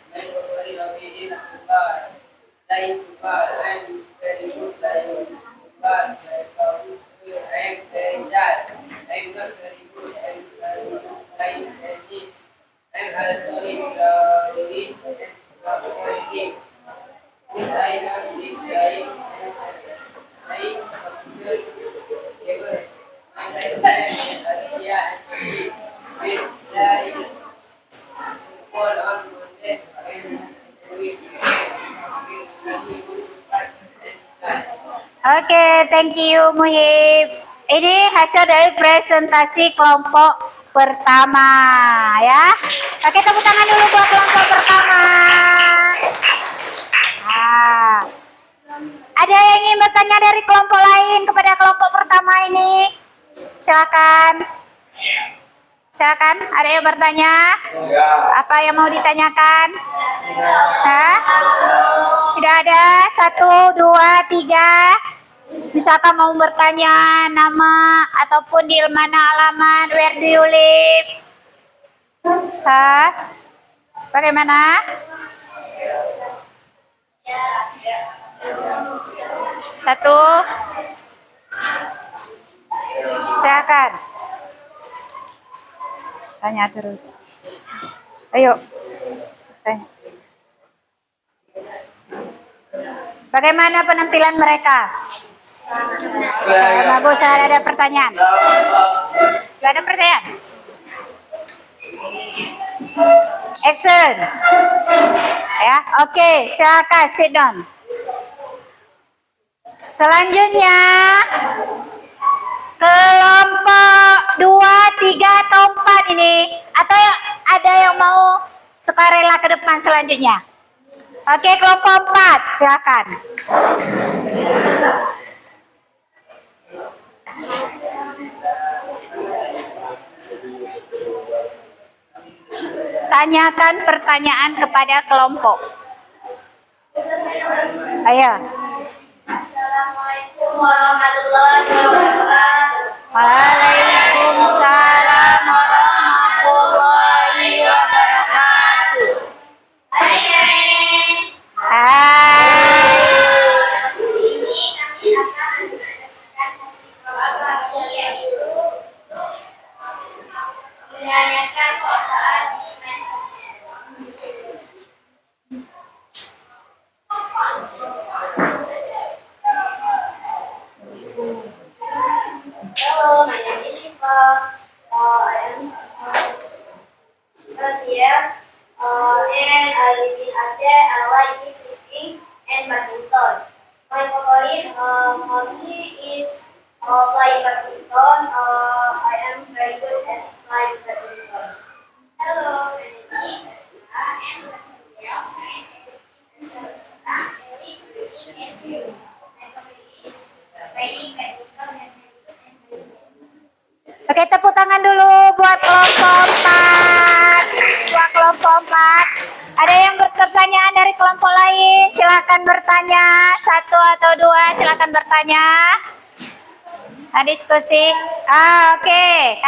S4: My favorite hobby is football. Playing football. I'm very good playing football. I am very shy. I'm not very good at playing tennis. I'm also in the game. Did I not keep trying and trying observe ever? My friend Asia and she will die fall on Monday when we will study part and time.
S1: Oke, thank you Muhib. Ini hasil dari presentasi kelompok pertama ya. Oke, tepuk tangan dulu buat kelompok pertama. Nah, ada yang ingin bertanya dari kelompok lain kepada kelompok pertama ini? Silakan. Silakan, ada yang bertanya? Apa yang mau ditanyakan? Hah? Tidak ada? 1, 2, 3. Misalkan mau bertanya nama ataupun di mana alaman, where do you live? Hah? Bagaimana? Satu. Silakan. Tanya terus. Ayo. Tanya. Bagaimana penampilan mereka? Bagus, ada pertanyaan. Gak ada pertanyaan? Action. Ya, oke, silakan sit down. Selanjutnya kelompok 2, 3 atau 4 ini, atau ada yang mau sukarela ke depan selanjutnya? Oke, kelompok 4, silakan. Tanyakan pertanyaan kepada kelompok. Ayo.
S2: Assalamualaikum warahmatullahi wabarakatuh.
S1: Waalaikumsalam warahmatullahi wabarakatuh.
S2: Hai geng.
S1: Hai.
S2: Ini kami akan menjelaskan hasil kelompok kami yaitu menanyakan soal di Hello, my name is Shiva. I am 30 years and I live in Aceh. I like swimming and badminton. My favorite hobby is playing badminton. I am very good at playing badminton. Hello, my name is Asma and I'm 30 years and I like cooking and swimming. My hobby is playing badminton and
S1: Oke, tepuk tangan dulu buat kelompok 4. Buat kelompok 4. Ada yang berpertanyaan dari kelompok lain? Silakan bertanya. 1 atau 2, silakan bertanya. Diskusi. Oke.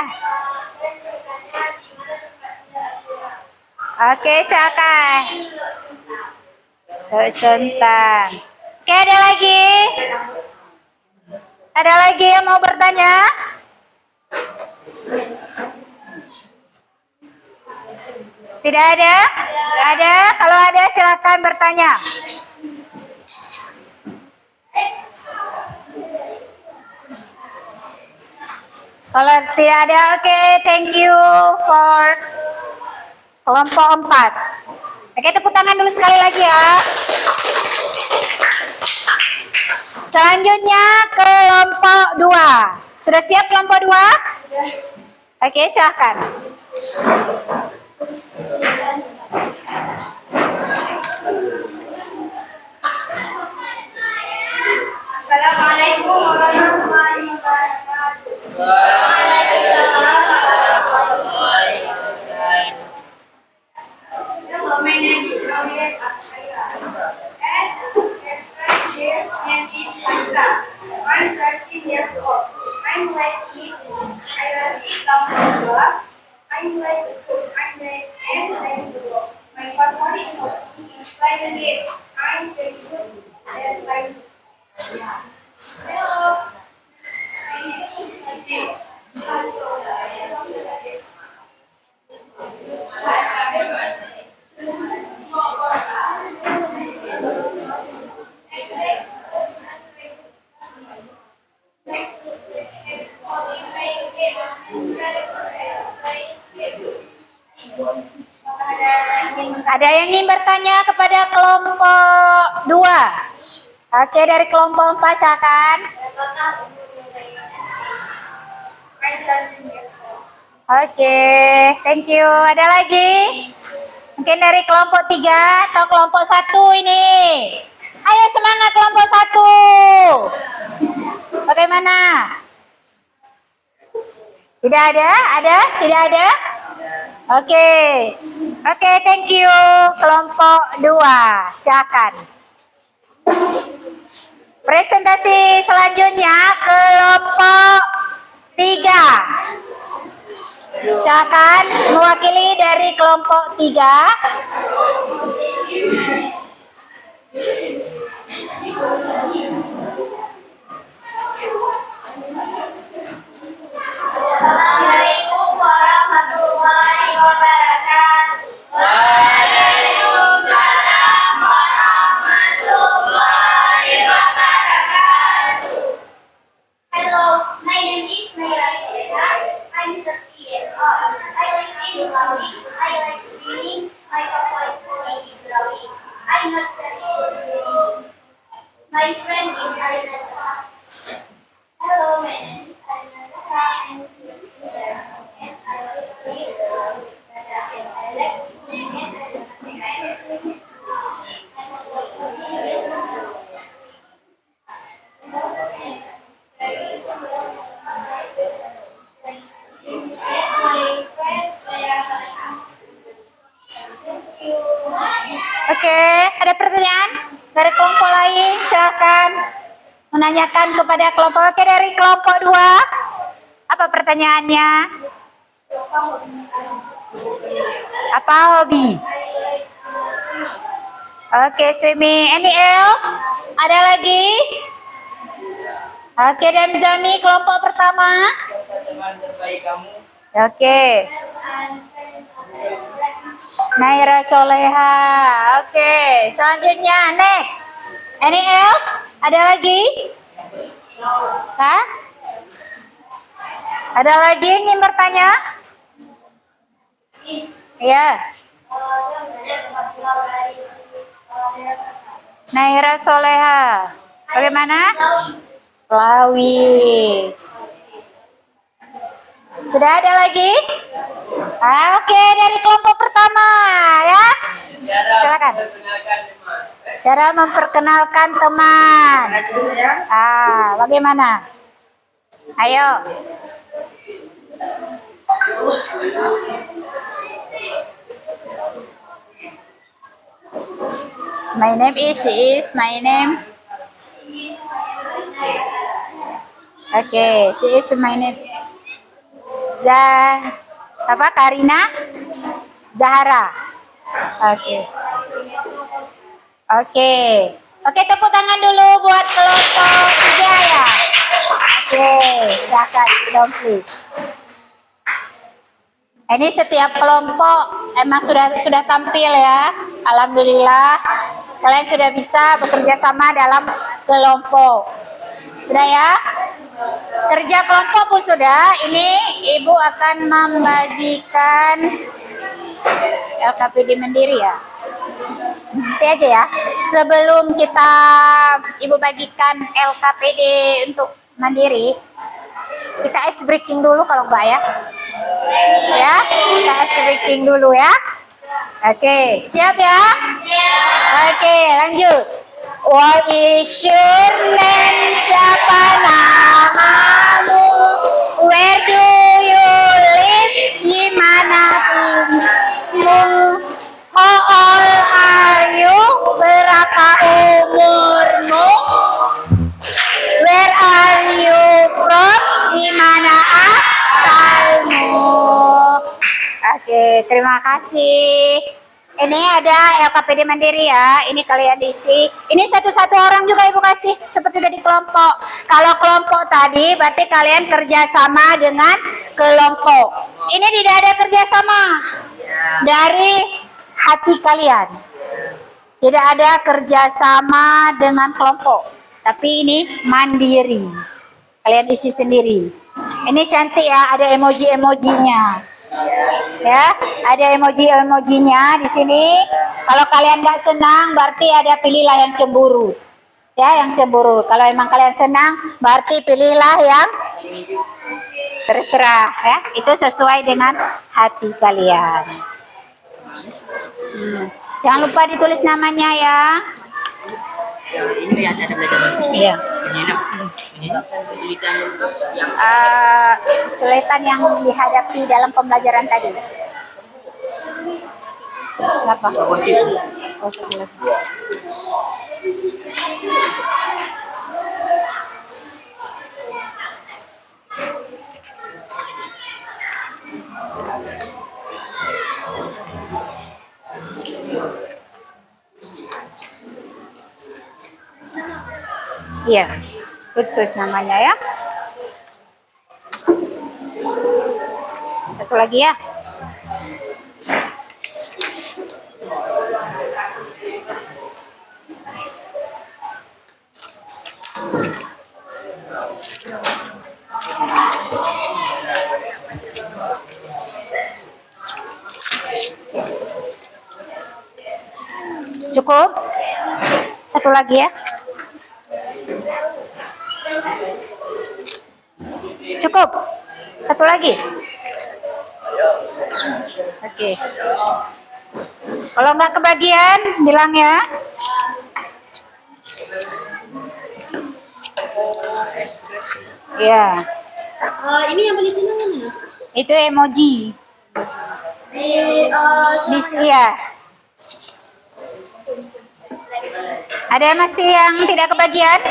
S1: Oke, silakan. Sentang. Oke, ada lagi? Ada lagi yang mau bertanya? Tidak ada? Ada? Kalau ada silakan bertanya. Kalau tidak ada, oke, thank you for kelompok 4. Oke, tepuk tangan dulu sekali lagi ya. Selanjutnya kelompok 2. Sudah siap kelompok 2? Oke, silakan.
S2: Assalamualaikum warahmatullahi wabarakatuh. Waalaikumsalam warahmatullahi wabarakatuh. Hello, my name is Romiet Asmira. And my friend here name is Faisal. I'm 13 years old. I'm like it. I love it number. I'm like food. I'm like and like the work. My favorite hobby is playing game. I'm very good at playing. Hello.
S1: Ada yang ingin bertanya kepada kelompok 2? Oke, dari kelompok 4 silakan. Oke, thank you. Ada lagi? Mungkin dari kelompok 3 atau kelompok 1 ini. Ayo semangat kelompok 1. Bagaimana? Tidak ada? Ada? Tidak ada? Oke. Oke, thank you. Kelompok 2, silakan. Presentasi selanjutnya kelompok 3. Silakan mewakili dari kelompok 3.
S2: Assalamualaikum warahmatullahi wabarakatuh. Waalaikumsalam warahmatullahi wabarakatuh. Hello, my name is Naira Selena. I'm 30 years old. I like reading comics. I like swimming. My favorite hobby is drawing. I'm not very good at reading. My friend is Alina. Hello, my name is Alina. I'm 2 years old. And I like to read. I like swimming and I like reading. My favorite hobby is drawing.
S1: Oke, ada pertanyaan dari kelompok lain? Silakan menanyakan kepada kelompok. Oke, dari kelompok 2. Apa pertanyaannya? Apa hobi? Oke, swimming. Any else? Ada lagi? Oke, dan Zami kelompok pertama.
S4: Teman terbaik kamu.
S1: Oke. Naira Soleha. Oke, selanjutnya next. Any else? Ada lagi? Hah? Ada lagi yang ingin bertanya? Iya. Naira Soleha. Bagaimana? Lawi. Sudah ada lagi? Oke, dari kelompok pertama ya. Silakan. Cara memperkenalkan teman. Bagaimana? Ayo. My name is, she is, my name. Okay, she is my name. Karina? Zahara. Oke. Oke. Oke, tepuk tangan dulu buat kelompok 3 ya. Oke, silakan dong please. Ini setiap kelompok emang sudah tampil ya. Alhamdulillah kalian sudah bisa bekerja sama dalam kelompok. Sudah ya? Kerja kelompok pun sudah. Ini Ibu akan membagikan LKPD Mandiri ya. Nanti aja ya. Sebelum Ibu bagikan LKPD untuk Mandiri, kita ice breaking dulu kalau enggak ya. Ya, kita ice breaking dulu ya. Oke, siap ya? Oke, lanjut. What is your name? Siapa namamu? Where do you live? Di mana tinggalmu? How old are you? Berapa umurmu? Where are you from? Di mana asalmu? Oke, terima kasih. Ini ada LKPD Mandiri ya. Ini kalian isi. Ini satu-satu orang juga Ibu kasih seperti dari kelompok. Kalau kelompok tadi berarti kalian kerjasama dengan kelompok. Ini tidak ada kerjasama dari hati kalian. Tidak ada kerjasama dengan kelompok. Tapi ini mandiri. Kalian isi sendiri. Ini cantik ya. Ada emoji-emojinya. Ya, ada emoji-emojinya di sini. Kalau kalian nggak senang, berarti ada pilihlah yang cemburu. Ya, yang cemburu. Kalau emang kalian senang, berarti pilihlah yang terserah. Ya, itu sesuai dengan hati kalian. Jangan lupa ditulis namanya ya.
S4: Ini yang ada belajar.
S1: Iya.
S4: Menyimak kesulitan yang
S1: Kesulitan yang dihadapi dalam pembelajaran tadi. Kenapa?
S4: seperti
S1: Oh, 11. Iya, putus namanya ya. Satu lagi ya. Cukup? Satu lagi ya. Cukup? Satu lagi? Oke. Kalau nggak kebagian, bilang ya. Ya,
S2: Ini yang paling senang mana?
S1: itu emoji. Ya. Ada masih yang tidak kebagian?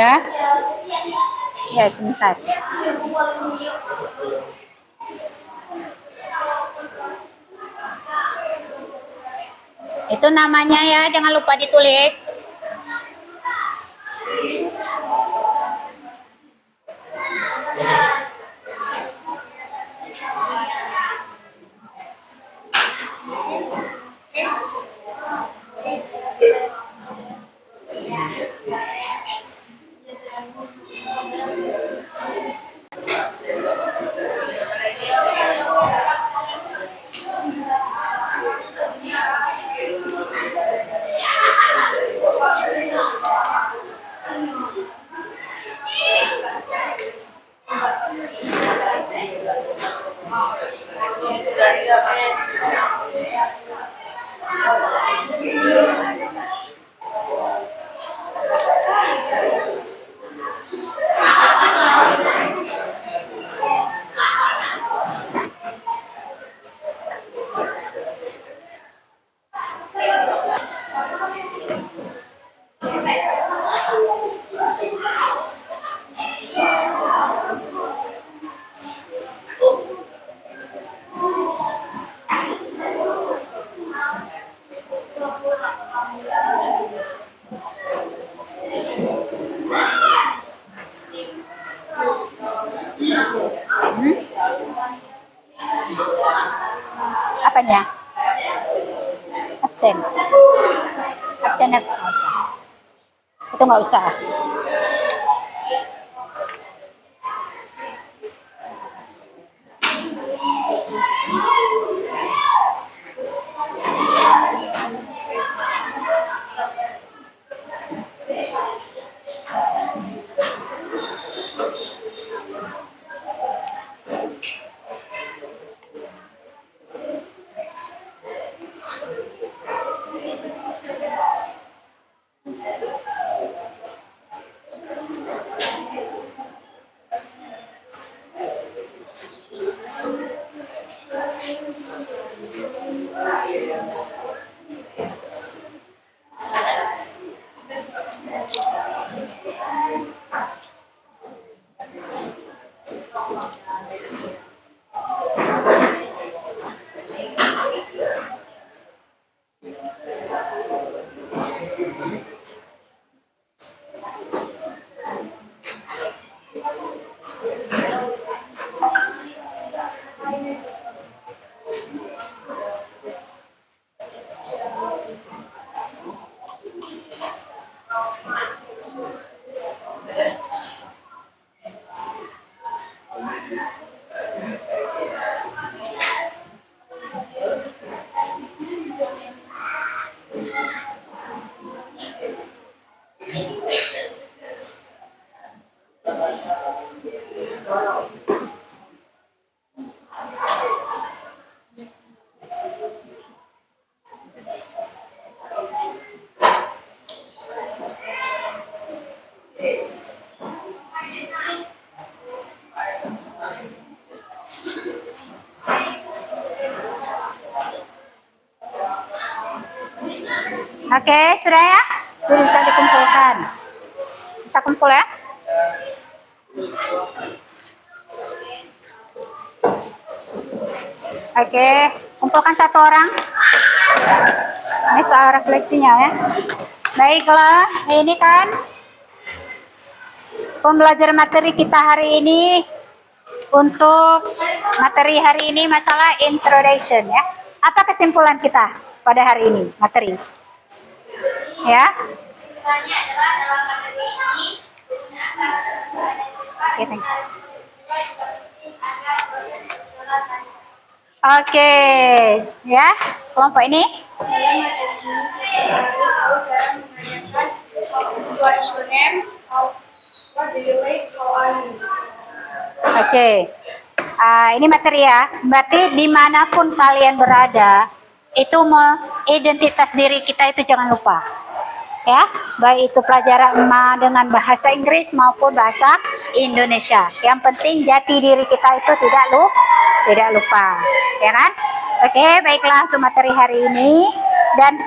S1: Ya. Ya, sebentar. Itu namanya ya, jangan lupa ditulis. Apanya? Absen. Absen apa? Nggak usah. Itu nggak usah. Oke, sudah ya? Itu bisa dikumpulkan. Bisa kumpul ya? Oke, kumpulkan satu orang. Ini soal refleksinya ya. Baiklah, ini kan pembelajaran materi kita hari ini. Untuk materi hari ini masalah introduction ya. Apa kesimpulan kita pada hari ini materi? Ya.
S2: Kesimpulannya adalah dalam materi ini
S1: Oke, thank you. Oke, ya. Kelompok ini.
S2: dalam materi ini harus tahu cara menanyakan what's your name, what do you like, how are you.
S1: Oke. Ini materi ya. Berarti dimanapun kalian berada, itu identitas diri kita itu jangan lupa. Ya, baik itu pelajaran dengan bahasa Inggris maupun bahasa Indonesia. Yang penting jati diri kita itu tidak lupa, ya kan? Oke, baiklah untuk materi hari ini dan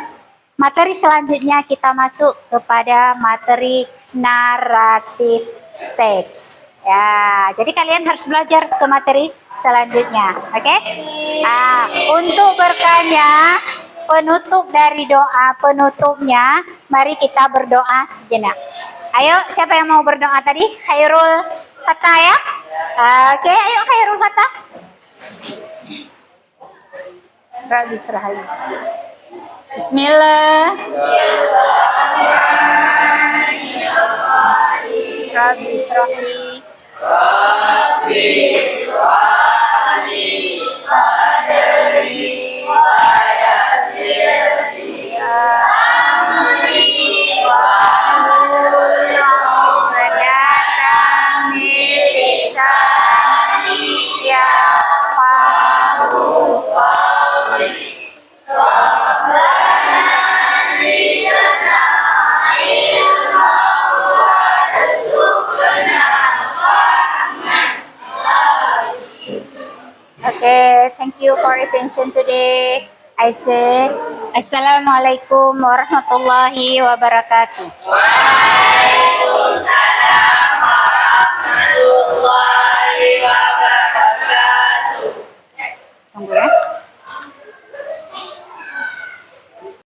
S1: materi selanjutnya kita masuk kepada materi narrative text. Ya, jadi kalian harus belajar ke materi selanjutnya, oke? Untuk berkahnya, penutup dari doa penutupnya, mari kita berdoa sejenak. Ayo, siapa yang mau berdoa tadi? Khairul Fatah ya? Oke, ayo Khairul Fatah. Rabbi Israhali. Bismillah. Rabbi Israhali. Okay, thank you for attention today. I say, Assalamualaikum warahmatullahi wabarakatuh.
S2: Waalaikumsalam.